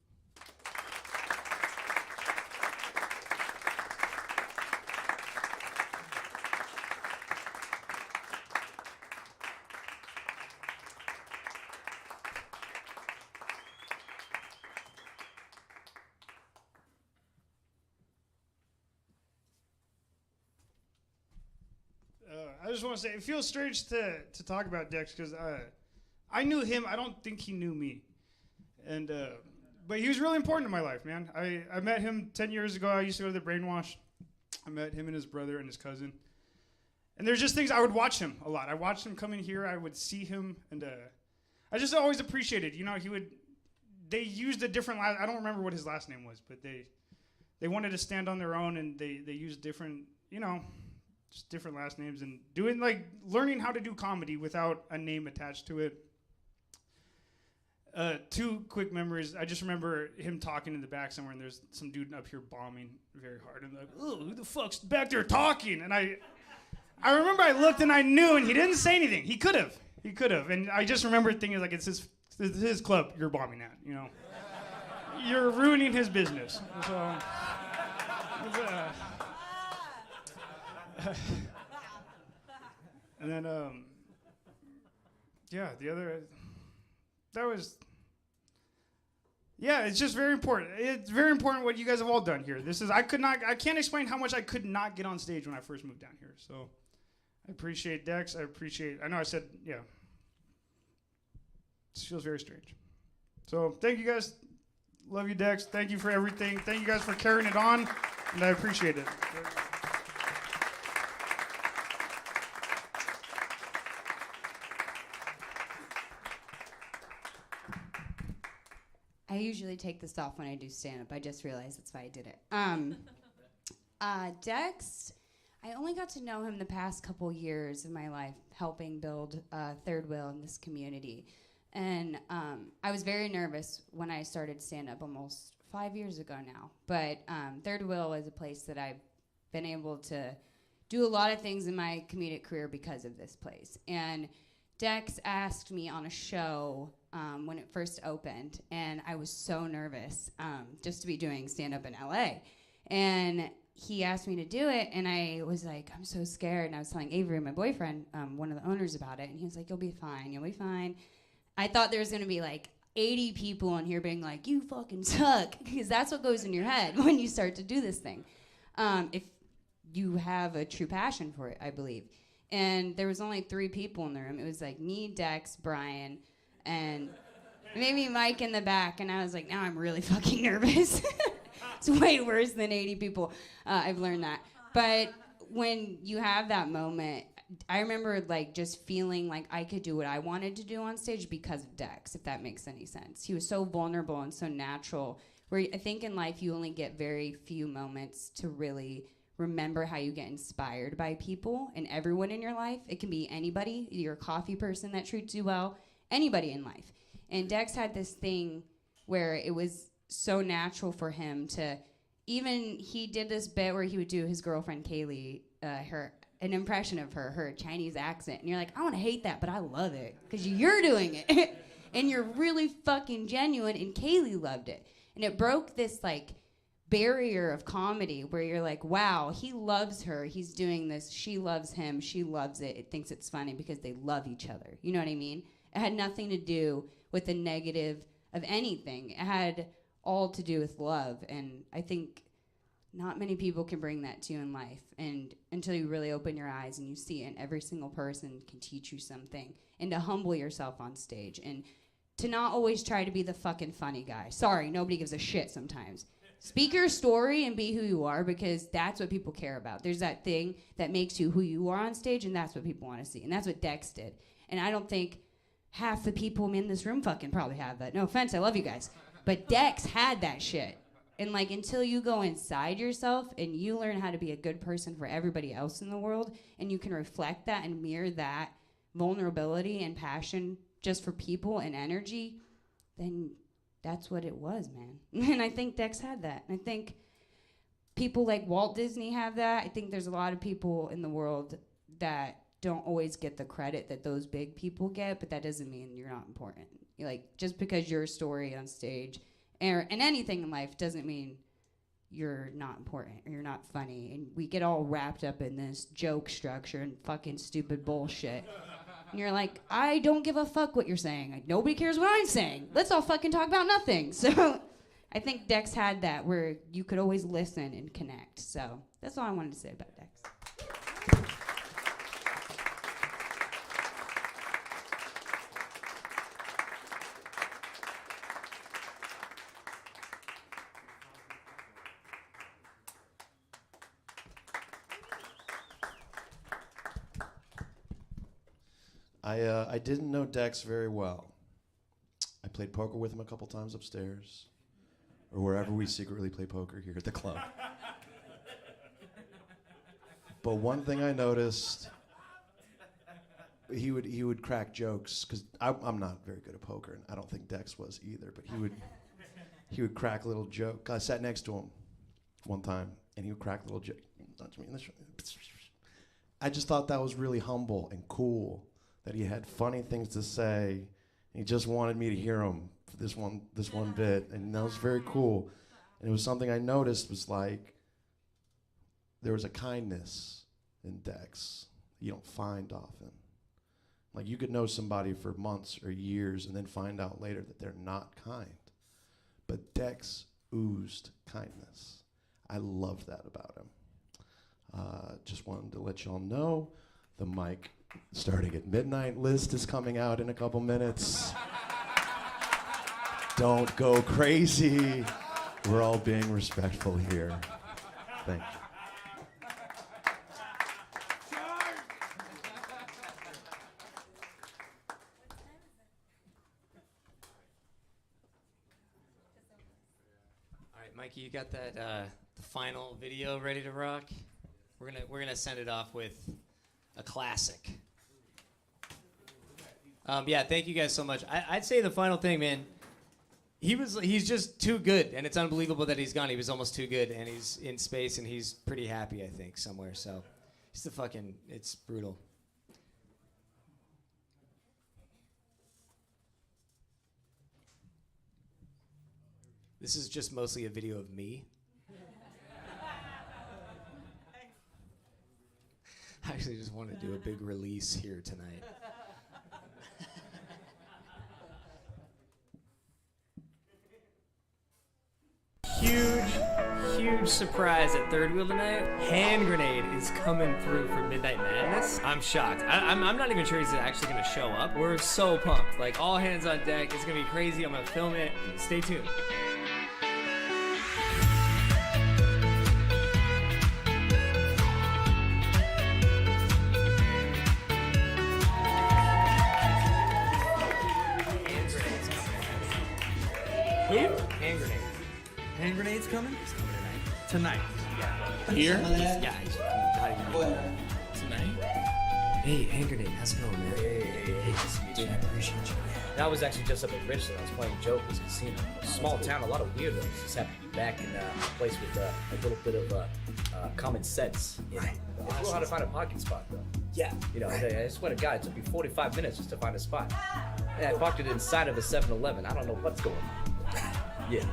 I just want to say it feels strange to talk about Dex because I knew him. I don't think he knew me, and but he was really important in my life, man. I met him 10 years ago. I used to go to the Brainwash. I met him and his brother and his cousin, and there's just things I would watch him a lot. I watched him come in here. I would see him, and I just always appreciated. You know, they used a different last. I don't remember what his last name was, but they wanted to stand on their own, and they used different, you know, just different last names, and doing, like, learning how to do comedy without a name attached to it. Two quick memories. I just remember him talking in the back somewhere, and there's some dude up here bombing very hard, and like, oh, who the fuck's back there talking? And I remember I looked and I knew, and he didn't say anything. He could have, and I just remember thinking, like, it's his club you're bombing at, you know. You're ruining his business. So, and then, yeah, the other, that was, yeah, it's just very important. It's very important what you guys have all done here. I can't explain how much I could not get on stage when I first moved down here. So I appreciate Dex. I know I said, yeah. It feels very strange. So thank you guys. Love you, Dex. Thank you for everything. Thank you guys for carrying it on, and I appreciate it. I usually take this off when I do stand-up. I just realized that's why I did it. Dex, I only got to know him the past couple years of my life, helping build Third Wheel in this community. And I was very nervous when I started stand-up almost 5 years ago now. But Third Wheel is a place that I've been able to do a lot of things in my comedic career because of this place. And Dex asked me on a show when it first opened, and I was so nervous just to be doing stand-up in LA. And he asked me to do it, and I was like, I'm so scared. And I was telling Avery, my boyfriend, one of the owners, about it, and he was like, you'll be fine. I thought there was going to be like 80 people in here being like, you fucking suck, because that's what goes in your head when you start to do this thing. If you have a true passion for it, I believe. And there was only 3 people in the room. It was like me, Dex, Brian, and maybe Mike in the back. And I was like, now I'm really fucking nervous. It's way worse than 80 people. I've learned that. But when you have that moment, I remember like just feeling like I could do what I wanted to do on stage because of Dex, if that makes any sense. He was so vulnerable and so natural, where I think in life you only get very few moments to really remember how you get inspired by people and everyone in your life. It can be anybody, you're a coffee person that treats you well, anybody in life. And Dex had this thing where it was so natural for him to, even he did this bit where he would do his girlfriend Kaylee, an impression of her Chinese accent. And you're like, I want to hate that, but I love it because you're doing it. And you're really fucking genuine, and Kaylee loved it. And it broke this like barrier of comedy where you're like, wow, he loves her, he's doing this, she loves him, she loves it, it thinks it's funny because they love each other. You know what I mean? It had nothing to do with the negative of anything. It had all to do with love. And I think not many people can bring that to you in life, and until you really open your eyes and you see it, and every single person can teach you something, and to humble yourself on stage, and to not always try to be the fucking funny guy. Sorry, nobody gives a shit sometimes. Speak your story and be who you are, because that's what people care about. There's that thing that makes you who you are on stage, and that's what people want to see. And that's what Dex did. And I don't think half the people in this room fucking probably have that. No offense, I love you guys. But Dex had that shit. And like, until you go inside yourself and you learn how to be a good person for everybody else in the world, and you can reflect that and mirror that vulnerability and passion just for people and energy, then that's what it was, man. And I think Dex had that. And I think people like Walt Disney have that. I think there's a lot of people in the world that don't always get the credit that those big people get, but that doesn't mean you're not important. Like, just because your story on stage and anything in life doesn't mean you're not important or you're not funny. And we get all wrapped up in this joke structure and fucking stupid bullshit. And you're like, I don't give a fuck what you're saying. Like, nobody cares what I'm saying. Let's all fucking talk about nothing. So I think Dex had that where you could always listen and connect. So that's all I wanted to say about Dex. I didn't know Dex very well. I played poker with him a couple times upstairs, or wherever we secretly play poker here at the club. But one thing I noticed, he would crack jokes, because I'm not very good at poker, and I don't think Dex was either, but he would crack a little joke. I sat next to him one time, and he would crack a little joke. I just thought that was really humble and cool, that he had funny things to say, and he just wanted me to hear him for this one bit, and that was very cool. And it was something I noticed was like, there was a kindness in Dex you don't find often. Like, you could know somebody for months or years and then find out later that they're not kind. But Dex oozed kindness. I loved that about him. Just wanted to let y'all know the mic starting at midnight list is coming out in a couple minutes. Don't go crazy. We're all being respectful here. Thank you. All right, Mikey, you got that the final video ready to rock? We're gonna send it off with a classic. Yeah, thank you guys so much. I'd say the final thing, man. He's just too good, and it's unbelievable that he's gone. He was almost too good, and he's in space, and he's pretty happy, I think, somewhere. So, it's brutal. This is just mostly a video of me. I actually just want to do a big release here tonight. Huge surprise at Third Wheel tonight. Hand Grenade is coming through for Midnight Madness. I'm shocked. I'm not even sure he's actually going to show up. We're so pumped. Like, all hands on deck. It's going to be crazy. I'm going to film it. Stay tuned. Who? Hand Grenade. Hand Grenade's coming? He's coming Tonight. Yeah. Here? Yeah, he's not even Tonight? Hey, Hand Grenade, how's it going, man? Hey, nice to meet you. I appreciate you. That was actually just up in Richland. I was playing Joke at this casino. Small town, a lot of weirdos. Just happy to be back in a place with a little bit of common sense. Right. It's real hard to find a parking spot, though. Yeah. You know, I swear to God, it took me 45 minutes just to find a spot. And I parked it inside of a 7-Eleven. I don't know what's going on. Yeah,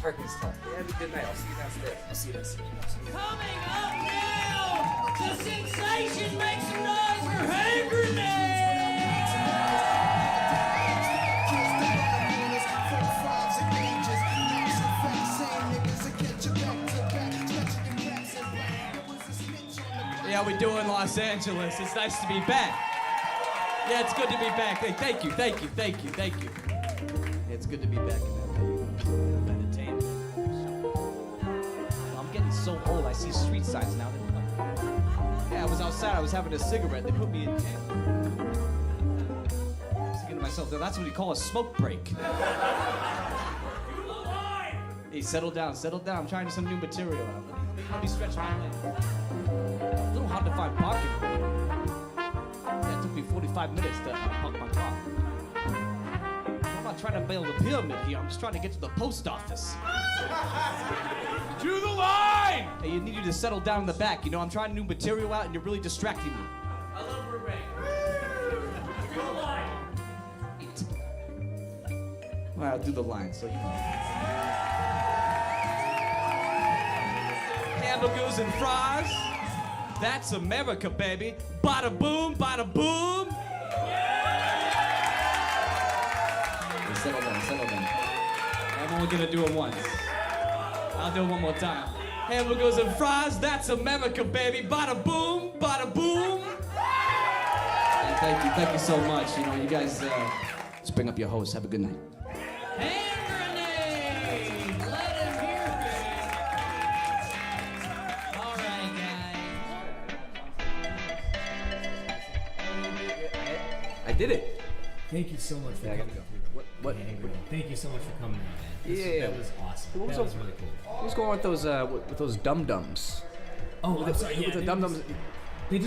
parking's tough. Yeah, have a good night. I'll see you downstairs. I'll see you downstairs. Coming up now, the sensation makes some noise for Hand Grenade! Yeah, we do in Los Angeles. It's nice to be back. Yeah, it's good to be back. Hey, thank you. Yeah, it's good to be back in that entertainment. I'm getting so old. I see street signs now. Yeah, I was outside. I was having a cigarette. They put me in jail. I was thinking to myself, that's what you call a smoke break. Hey, settle down. I'm trying some new material out. Let me stretch my legs. A little hard to find parking. Yeah, it took me 45 minutes to park my car. I'm not trying to build a pyramid here. I'm just trying to get to the post office. To the line! Hey, you need to settle down in the back. You know, I'm trying new material out and you're really distracting me. All right, I'll do the line. So you know. Hamburgers and fries. That's America, baby. Bada boom, bada boom. Settle down, settle down. I'm only gonna do it once. I'll do it one more time. Hamburgers and fries, that's America, baby. Bada boom, bada boom. And thank you so much. You know, you guys, let's bring up your host. Have a good night. Hand grenade! Let him hear it! All right, guys. I did it. Thank you so much for coming. What? Thank you so much for coming out, man. Yeah. That was awesome. What was That was really cool. What's going on with those dum-dums? Oh, With I'm the- sorry. with Yeah, the dum-dums. They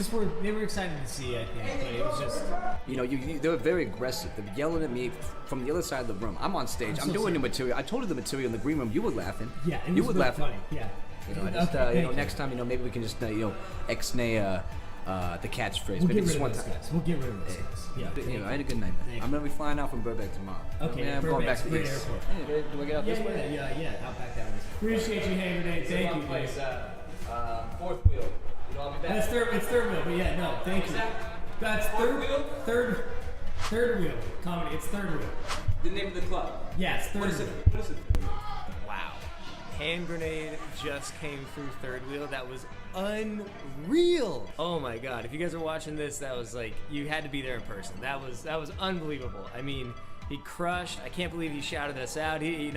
were excited to see, I think, but it was just. You know, they were very aggressive. They were yelling at me from the other side of the room. I'm on stage. I'm so doing the sorry. material. I told you the material in the green room. You were laughing. Yeah, it was you were really laughing. funny. Yeah. You know, I just, Okay, you thank know, you. next time, you know, maybe we can just, ex-nay the catchphrase. We'll maybe get just rid one of those time. guys. We'll get rid of those guys. Yeah. But, you thank know, I had a good night, man. Thank I'm gonna be flying out from Burbank tomorrow. Okay, Man, I'm going back Burbank's to a the great east. airport. Yeah, do I get out this way? Yeah, out back that way. Appreciate you, Hand Grenade. Thank you, place. guys. Fourth wheel. You know, I'll be back. It's third wheel, but yeah, no, thank you. That's third wheel comedy. It's third wheel. The name of the club. Yeah, it's third What is it? wheel. What is it? Wow. Hand grenade just came through third wheel. That was unreal. Oh my god. If you guys are watching this, that was like, you had to be there in person. That was unbelievable. I mean, he crushed. I can't believe he shouted us out. He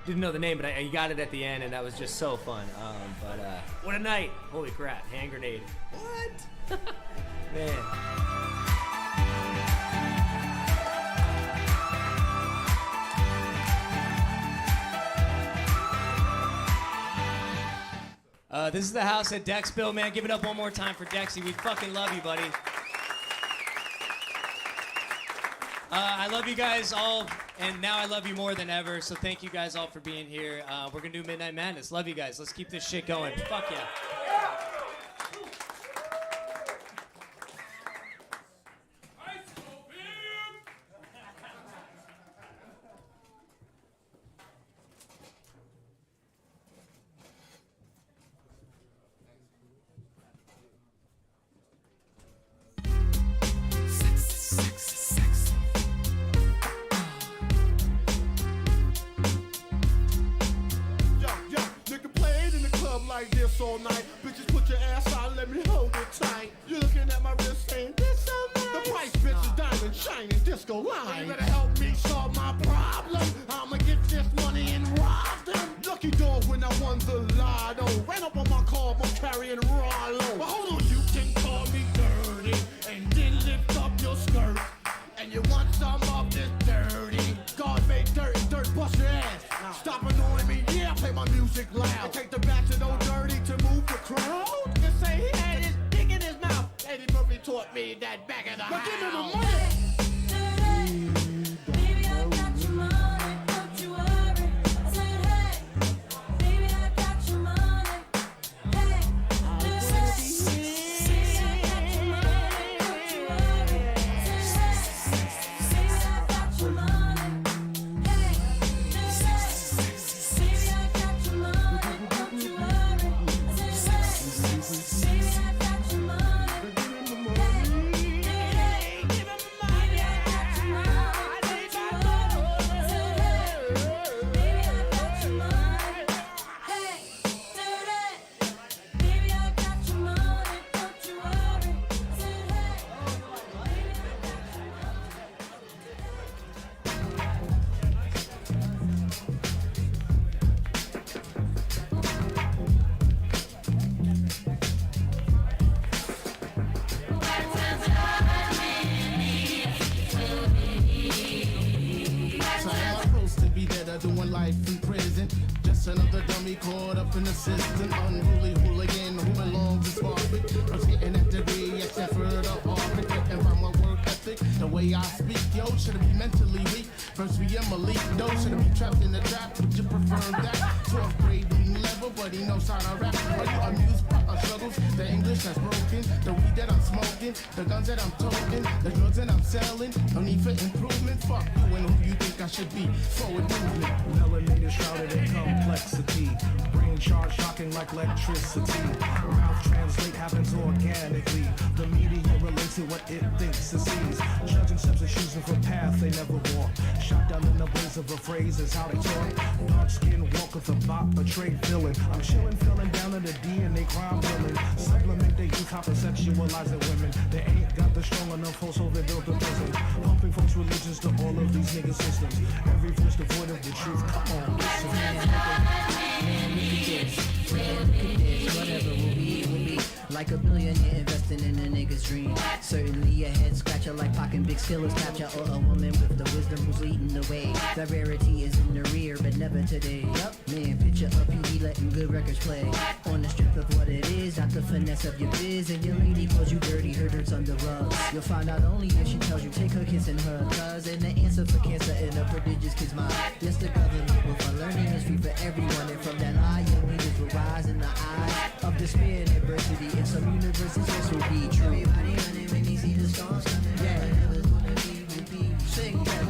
didn't know the name, but he got it at the end, and that was just so fun. But what a night. Holy crap. Hand grenade. What? Man. This is the house at Dexville, man. Give it up one more time for Dexy. We fucking love you, buddy. I love you guys all, and now I love you more than ever. So thank you guys all for being here. We're gonna do Midnight Madness. Love you guys. Let's keep this shit going. Fuck yeah. Yo, nigga played in the club like this all night. Bitches put your ass out, let me hold it tight. You looking at my wrist saying, this so nice. The price, bitch, is diamond shining, disco line. You better help me solve my problem. I'ma get this money and rob them. Lucky dog when I won the lotto. Ran up on my car, I'm carrying Rollo. But hold on, you can call me dirty. And then lift up your skirt. And you want some of this dirty. God made dirt and dirt bust your ass. Stop annoying me, yeah, play my music loud. And take the back to no dirty to move the crowd. You say he had his dick in his mouth. Eddie Murphy taught me that back of the house. But give me the money. Baby, I got your money, don't you worry. I said, hey, baby, I got your money. Hey, baby, I got your money, don't you worry. I said, hey, baby, I got your money. Hey, baby, I got your money, don't you worry. I said, hey, baby, I got your money. Doing life in prison, just another dummy caught up in the system. Unruly hooligan who belongs in Spark. I'm getting at the be at Shefford or Harvard. And from my work ethic, the way I speak, yo, should be mentally weak. First we am Malik Dose and be trapped in the trap. Would you prefer that? 12th grade reading level, but he knows how to rap. Are you amused by our struggles? The English that's broken, the weed that I'm smoking, the guns that I'm toting, the drugs that I'm selling. No need for improvement. Fuck you and who you think I should be. Forward movement. Melanated shrouded in complexity. Brain charge shocking like electricity. Mouth translate happens organically. The media relates to what it thinks it sees. Judging steps and choosing for path they never walk. Shot down in the blaze of a phrase is how they talk. Dark skin walk with a bop, a trade villain. I'm chilling, feeling down in the DNA crime villain. Supplement their youth, hypersexualizing women. They ain't got the strong enough hold, so they built a prison. Pumping folks' religions to all of these nigga systems. Every voice devoid of the truth. Come on, listen. Man, look at this. Man, look at this. Whatever will be. Like a billionaire investing in a nigga's dream. Certainly a head scratcher like Pac and Big Skillers capture, or a woman with the wisdom who's leading the way. The rarity is in the rear, but never today. Yup, man, picture a PD letting good records play. On the strength of what it is, not the finesse of your biz. And your lady calls you dirty, her dirt's under rugs. You'll find out only if she tells you take her kiss and her cuz. And the answer for cancer in a prodigious kid's mind. Yes, the government will fund learning is free for everyone. And from that eye, young leaders will rise in the eyes of despair and adversity. In some universes, this will be true. Everybody running when they see the storms coming. Yeah, never's gonna be repeat. Sing that.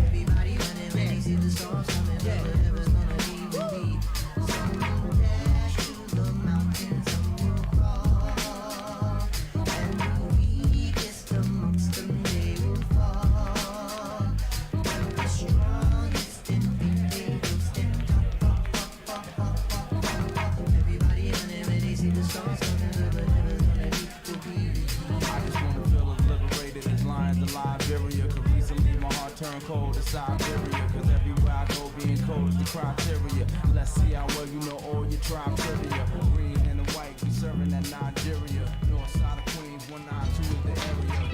Everybody running when they see the storms coming. Yeah, never's gonna be repeat. Some will dash to the mountains, some will crawl. And the weakest amongst them, they will fall. But the strongest in faith, they will stand up. Everybody running when they see the storms coming. Liberia, could easily my heart turn cold to Siberia. Cause everywhere I go being cold is the criteria. Let's see how well you know all your tribe trivia. Green and the white, we serving at Nigeria. North side of Queens, 192 is the area.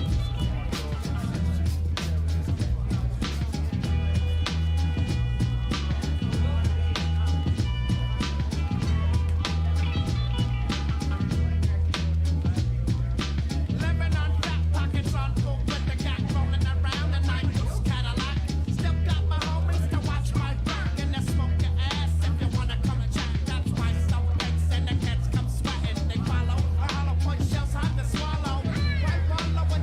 Swallow. White wallow when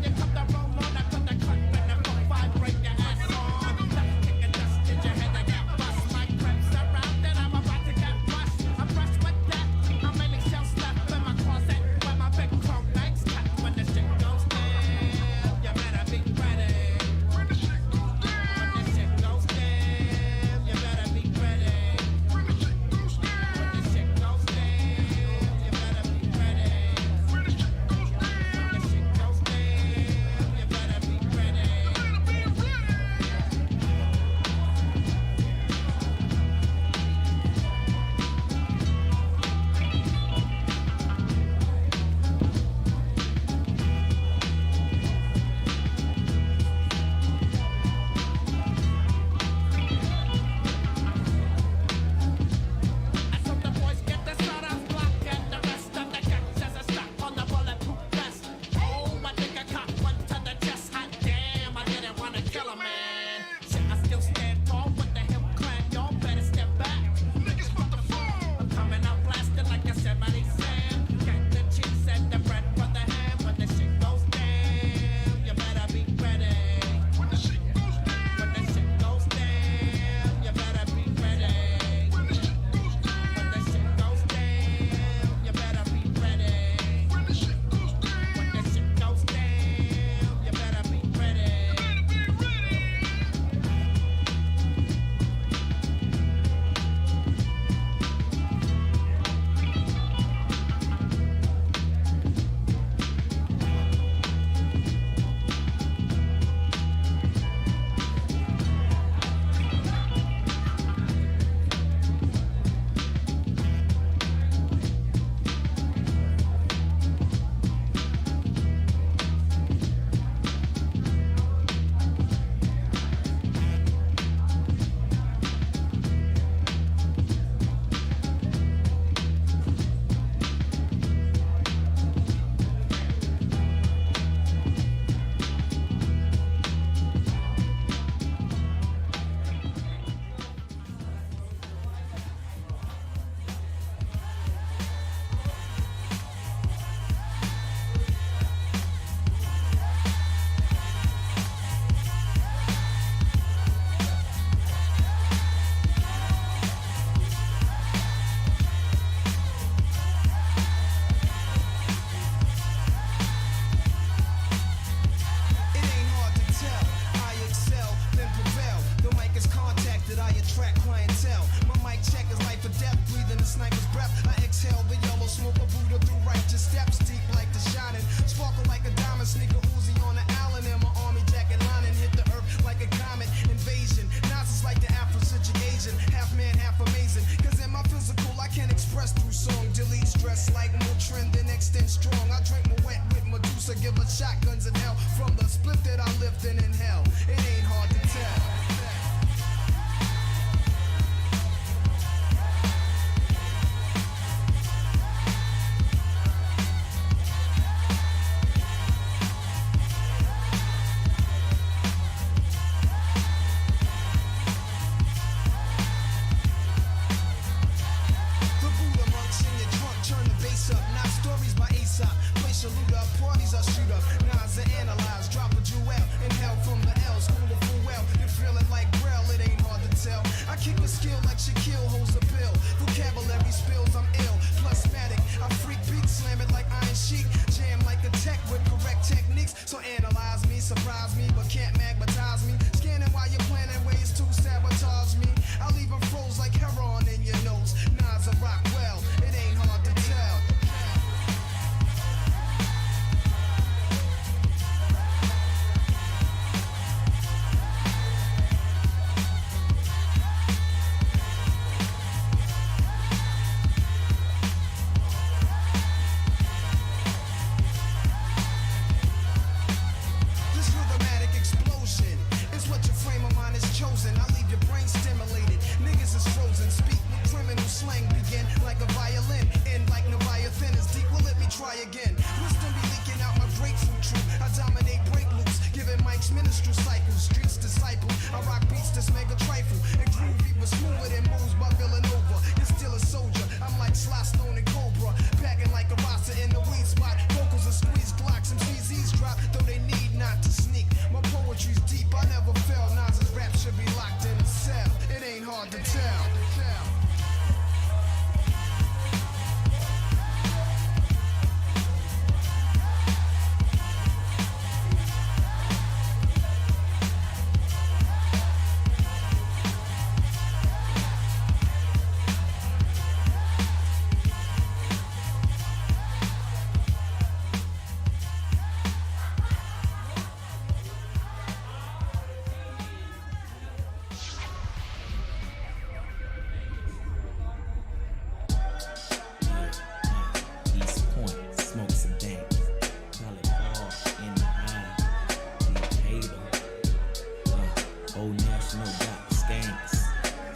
Old National got skanks.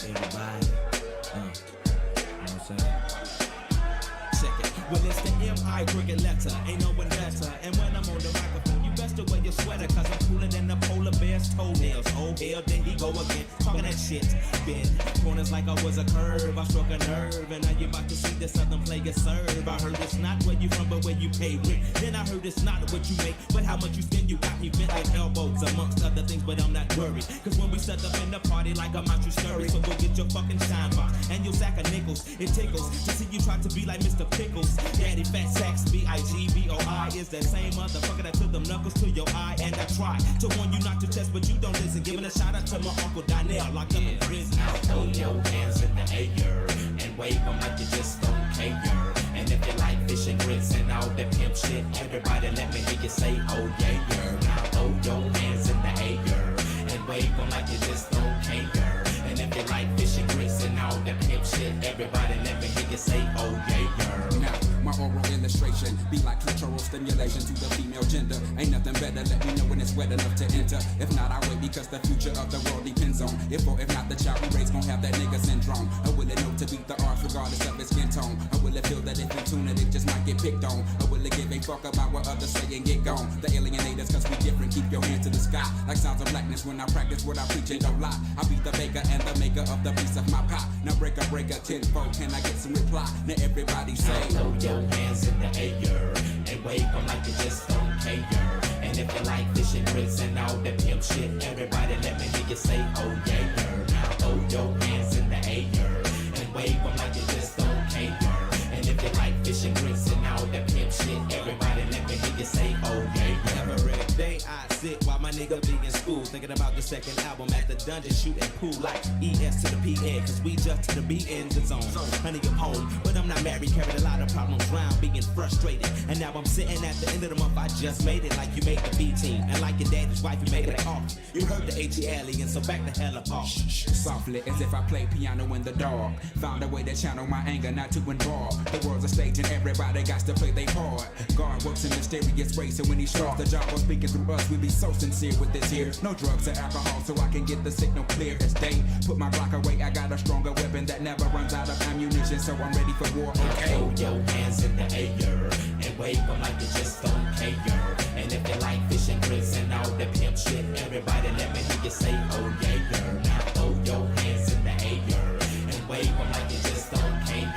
Everybody, you know what I'm saying? Check it. Well, it's the M.I. cricket letter. Ain't no one better. And when I'm on the microphone, you best to wear your sweater, cause I'm cooler than the polar bear's toenails. Oh, hell, there he go again. Talking that shit. Bend corners like I was a curve. I struck a nerve. And now you about to see the southern player serve. I heard it's not where you from, but where you pay rent. Then I heard it's not what you make, but how much you spend. You got me bent like elbows, amongst other things, but I'm not worried. Cause when we set up in the party, like I'm out, you scurry. So go get your fucking shine box and your sack of nickels. It tickles to see you try to be like Mr. Pickles. Daddy Fat Sacks, B-I-G-B-O-I is that same motherfucker that took them knuckles to your eye. And I try to warn you not to test, but you don't listen. Giving a shout out to my Uncle Donnell, locked up in prison. Now throw your hands in the air and wave them like you just don't care. And if you like fish and grits and all that pimp shit, everybody let me hear you say, oh yeah. Now throw your hands in the air and wave them like you just don't care. And if you like fish and grits and all that pimp shit, everybody let me hear you say, oh yeah. Now, my oral illustration be like clitoral stimulation to the female gender. Ain't nothing better, let me know when it's wet enough to enter. If not, I wait because the future of the world depends on if or if not the child we raise gon' have that nigga syndrome. Or will it know to beat the odds regardless of its skin tone? Or will it feel that if in tune it just might get picked on? Or will it give a fuck about what others say and get gone? The alienators cause we different, keep your hands to the sky. Like sounds of blackness when I practice what I preach and don't lie. I be the baker and the maker of the piece of my pie. Now breaker, tenfold, can I get some reply? Now everybody say, throw your hands in the air and wave them like you just don't care. And if you like fish and grits and all that pimp shit, everybody let me hear you say, oh yeah. Now throw your hands in the air and wave them like you just don't care. And if you like fish and grits and all that pimp shit, everybody let me hear you say, oh yeah. Every day I sit while my nigga be in school, thinking about the second album at the dungeon, shooting pool like ES to the PN, cause we just to the B in the zone. Honey, I'm home, but I'm not married, carried a lot of problems round, being frustrated. And now I'm sitting at the end of the month, I just made it like you made the B team. And like your daddy's wife, you made it off. You heard the AT alien, so back the hell up off. Softly as if I play piano in the dark. Found a way to channel my anger, not to involve. The world's a stage and everybody got to play their part. God works in mysterious ways, so when he starts the job of speaking through us, we be so sincere with this here. No drugs or alcohol, so I can get the signal clear as day. Put my Glock away, I got a stronger weapon that never runs out of ammunition, so I'm ready for war, okay? Throw your hands in the air and wave them like you just don't care. And if you like fish and grits and all that pimp shit, everybody let me hear you say, oh yeah. Now throw your hands in the air and wave them like you just don't care.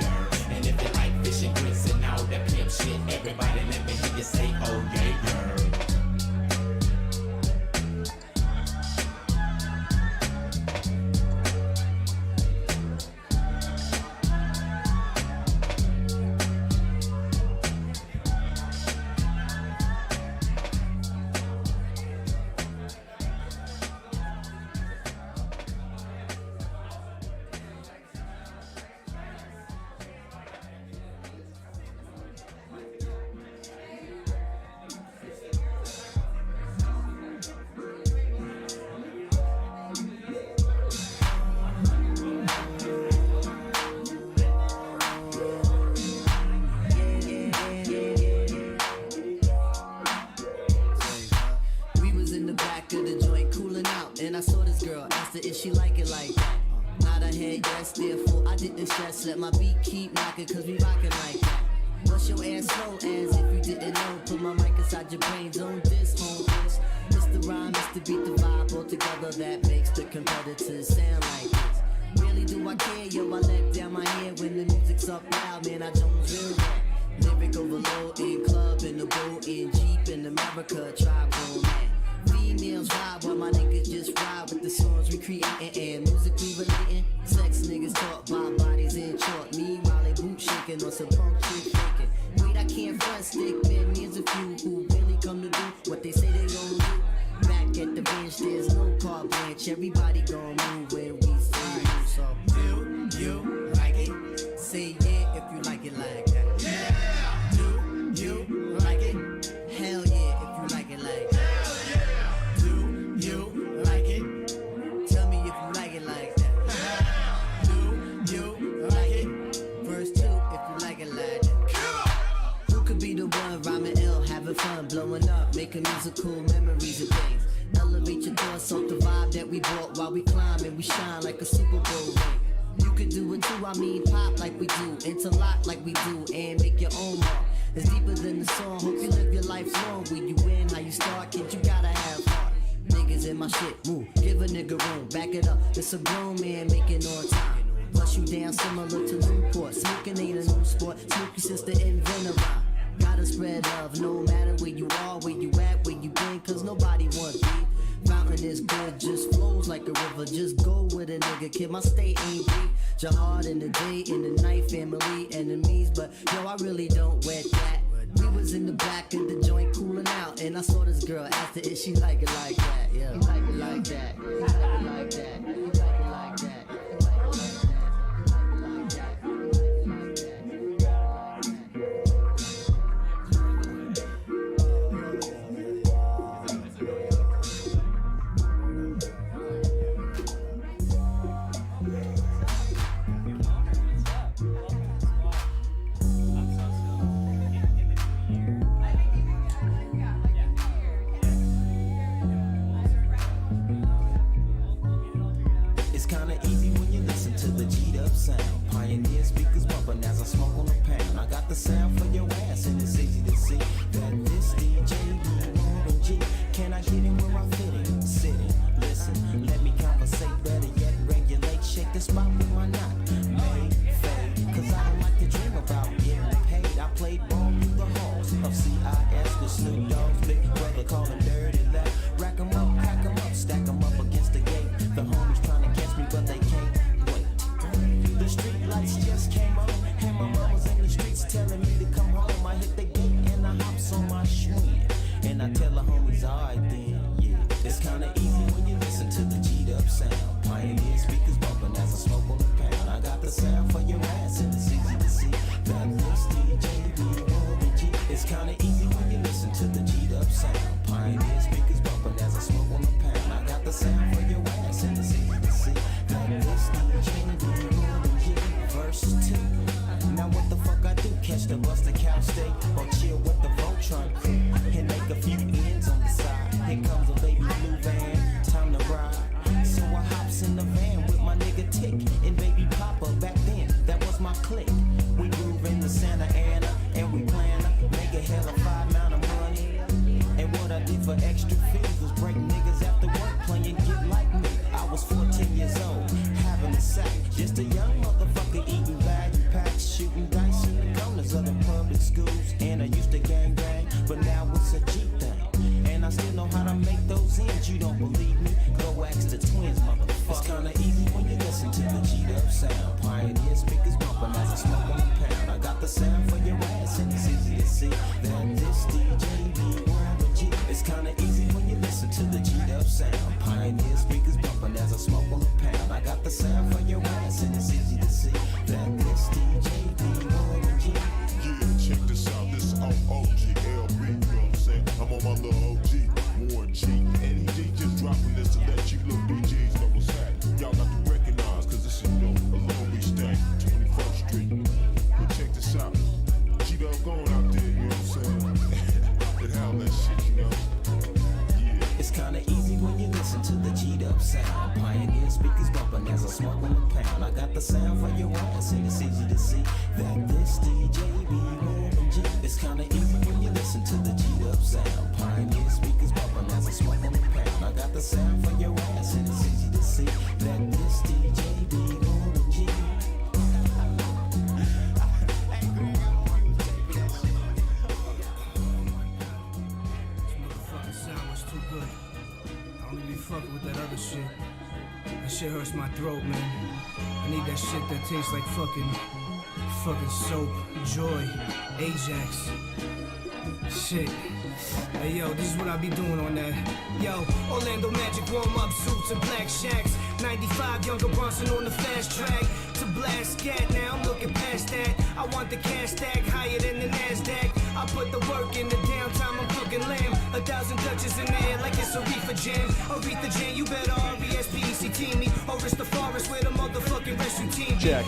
And if you like fish and grits and all that pimp shit, everybody let me hear you say, oh yeah. I saw this girl, asked her if she like it like that. Nod her head, yes, therefore I didn't stress. Let my beat keep knocking, cause we rockin' like that. Bust your ass slow, as if you didn't know. Put my mic inside your brains on this, home this. Mr. Rhyme, Mr. Beat, the vibe all together that makes the competitors sound like this. Really do I care, yo, I let down my head when the music's up loud, man, I don't feel that. Lyric overload in club, in the boat, in Jeep, in America, tribe going mad. Females ride while my niggas just ride with the songs we creating and music we relating. Sex niggas talk by bodies in chalk. Meanwhile they boot shaking on some punk shit faking. Wait, I can't front stick, man, there's a few who really come to do what they say they gon' do. Back at the bench, there's no carte blanche. Everybody gon' move when we say move. So do you like it? Say yeah if you like it like that. Yeah! Do you like it? Hell yeah if you like it like that. You like it? Tell me if you like it like that. Do you like it? Verse 2 if you like it like that. Who could be the one rhyming ill, having fun, blowing up, making musical memories of things? Elevate your thoughts off the vibe that that we bought while we climb and we shine like a Super Bowl ring. You could do it too, I mean pop like we do, interlock like we do, and make your own mark. It's deeper than the song, hope you live your life long. When you win, how you start, kid, you gotta have heart. Niggas in my shit, move, give a nigga room, back it up. It's a grown man making on time. Bust you down similar to Newport. Smoking ain't a new sport, Smokey sister invent a rhyme. Gotta spread love, no matter where you are, where you at, where you been, cause nobody wants beef. Fountain is good, just flows like a river. Just go with a nigga, kid, my state ain't deep. Jihad in the day, in the night, family, enemies. But yo, I really don't wet that. We was in the back of the joint cooling out, and I saw this girl, asked her if she like it like that. Yeah, like it like that, like it like that, like it like that. Pioneer speakers bumping as I smoke on the pound. I got the sound for your ass, and it's easy to see that this DJ be Warren G. Can I get in where I fit in? Sitting, listen, let me conversate. Better yet, regulate, shake the spot with my knot. Made, fade, cause I don't like to dream about getting paid. I played ball through the halls of CIS with Snoop Dogg's big brother calling dirty left. Rack 'em up, pack 'em up, stack 'em up against the gate. The homies trying to catch me, but they can't. The street lights just came on, and my mom was in the streets telling me to come home. I hit the gate and I hops on my swing, and I tell the homies, alright then, yeah. It's kinda easy when you listen to the G'd up sound. Pioneer speakers bumping as I smoke on the pound. I got the sound for your ass, and it's easy to see that this DJ be Warren G. It's kinda easy when you listen to the G'd up sound. Pioneer speakers bumping as I smoke on the pound. I got the sound for your ass, and it's easy to see that this DJ be Warren G. Verse 2. Now what the fuck I do? Catch the bus to Cal State or chill with the Voltron crew and make a few ends on the side. Here comes a baby blue van, time to ride. So I hops in the van with my nigga Tick and baby Papa. Back then, that was my clique. We groove in the Santa Ana and we plan to make a hell of $5 amount of money. And what I did for extra fees was break niggas after work playing Get Like Me. I was 14 years old, having a sack, just a young motherfucker eating value packs, shooting dice in the corners of the public schools. And I used to gang bang, but now it's a G thing. And I still know how to make those ends. You don't believe me? Go ask the twins, motherfucker. It's kinda easy when you listen to the G'd up sound. Pioneer speakers bumping as I smoke on the pound. I got the sound for your ass, and it's easy to see that this DJ be Warren G. It's kinda easy when you listen to the G'd up sound. Pioneer speakers bumping as I smoke on the pound. I got the sound for your ass, and it's easy to see that this DJ be Warren G. Yeah, check this out. This is OGLB, you know what I'm saying? I'm on my little OG, Warren G. And he just dropping this to let you little DJs know what's happening. Y'all got to recognize, cause this is, you know, a Long Beach thing, 21st Street. But check this out. G-Dub going out there, you know what I'm saying? And how that shit, you know? It's kinda easy when you listen to the G'd up sound. Pioneer speakers bumping as I smoke on the pound. I got the sound for your ass, and it's easy to see that this DJ be Warren G. It's kinda easy when you listen to the G'd up sound. Pioneer speakers bumping as I smoke on the pound. I got the sound for your ass, and it's easy to see that this DJ be Warren G. Fucking with that other shit. That shit hurts my throat, man. I need that shit that tastes like fucking soap, Joy, Ajax. Shit. Hey yo, this is what I be doing on that. Yo, Orlando Magic warm-up suits and black shacks. 95 younger Bronson on the fast track to blast scat. Now I'm looking past that. I want the cash stack higher than the NASDAQ. I put the work in the downtime, I'm cooking lamb. 1,000 touches in the air like it's Aretha Jam. Aretha Jam, you better R-E-S-P-E-C-T me. Or it's the forest where the motherfucking rescue team. Check.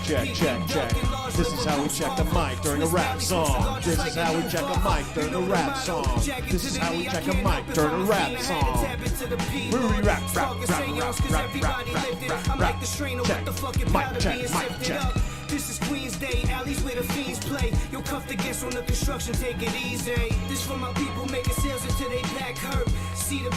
This is how we check the mic during a rap song. This is how we check a mic during a rap song. This is how we check a mic during a rap song. We rap. bounce, cause everybody lifted. I'm like the strainer with the fucking powder being sifted up. This is Queens Day, alleys where the fiends play. You're cuffed against on the construction, take it easy. This for my people making sales until they back hurt. See the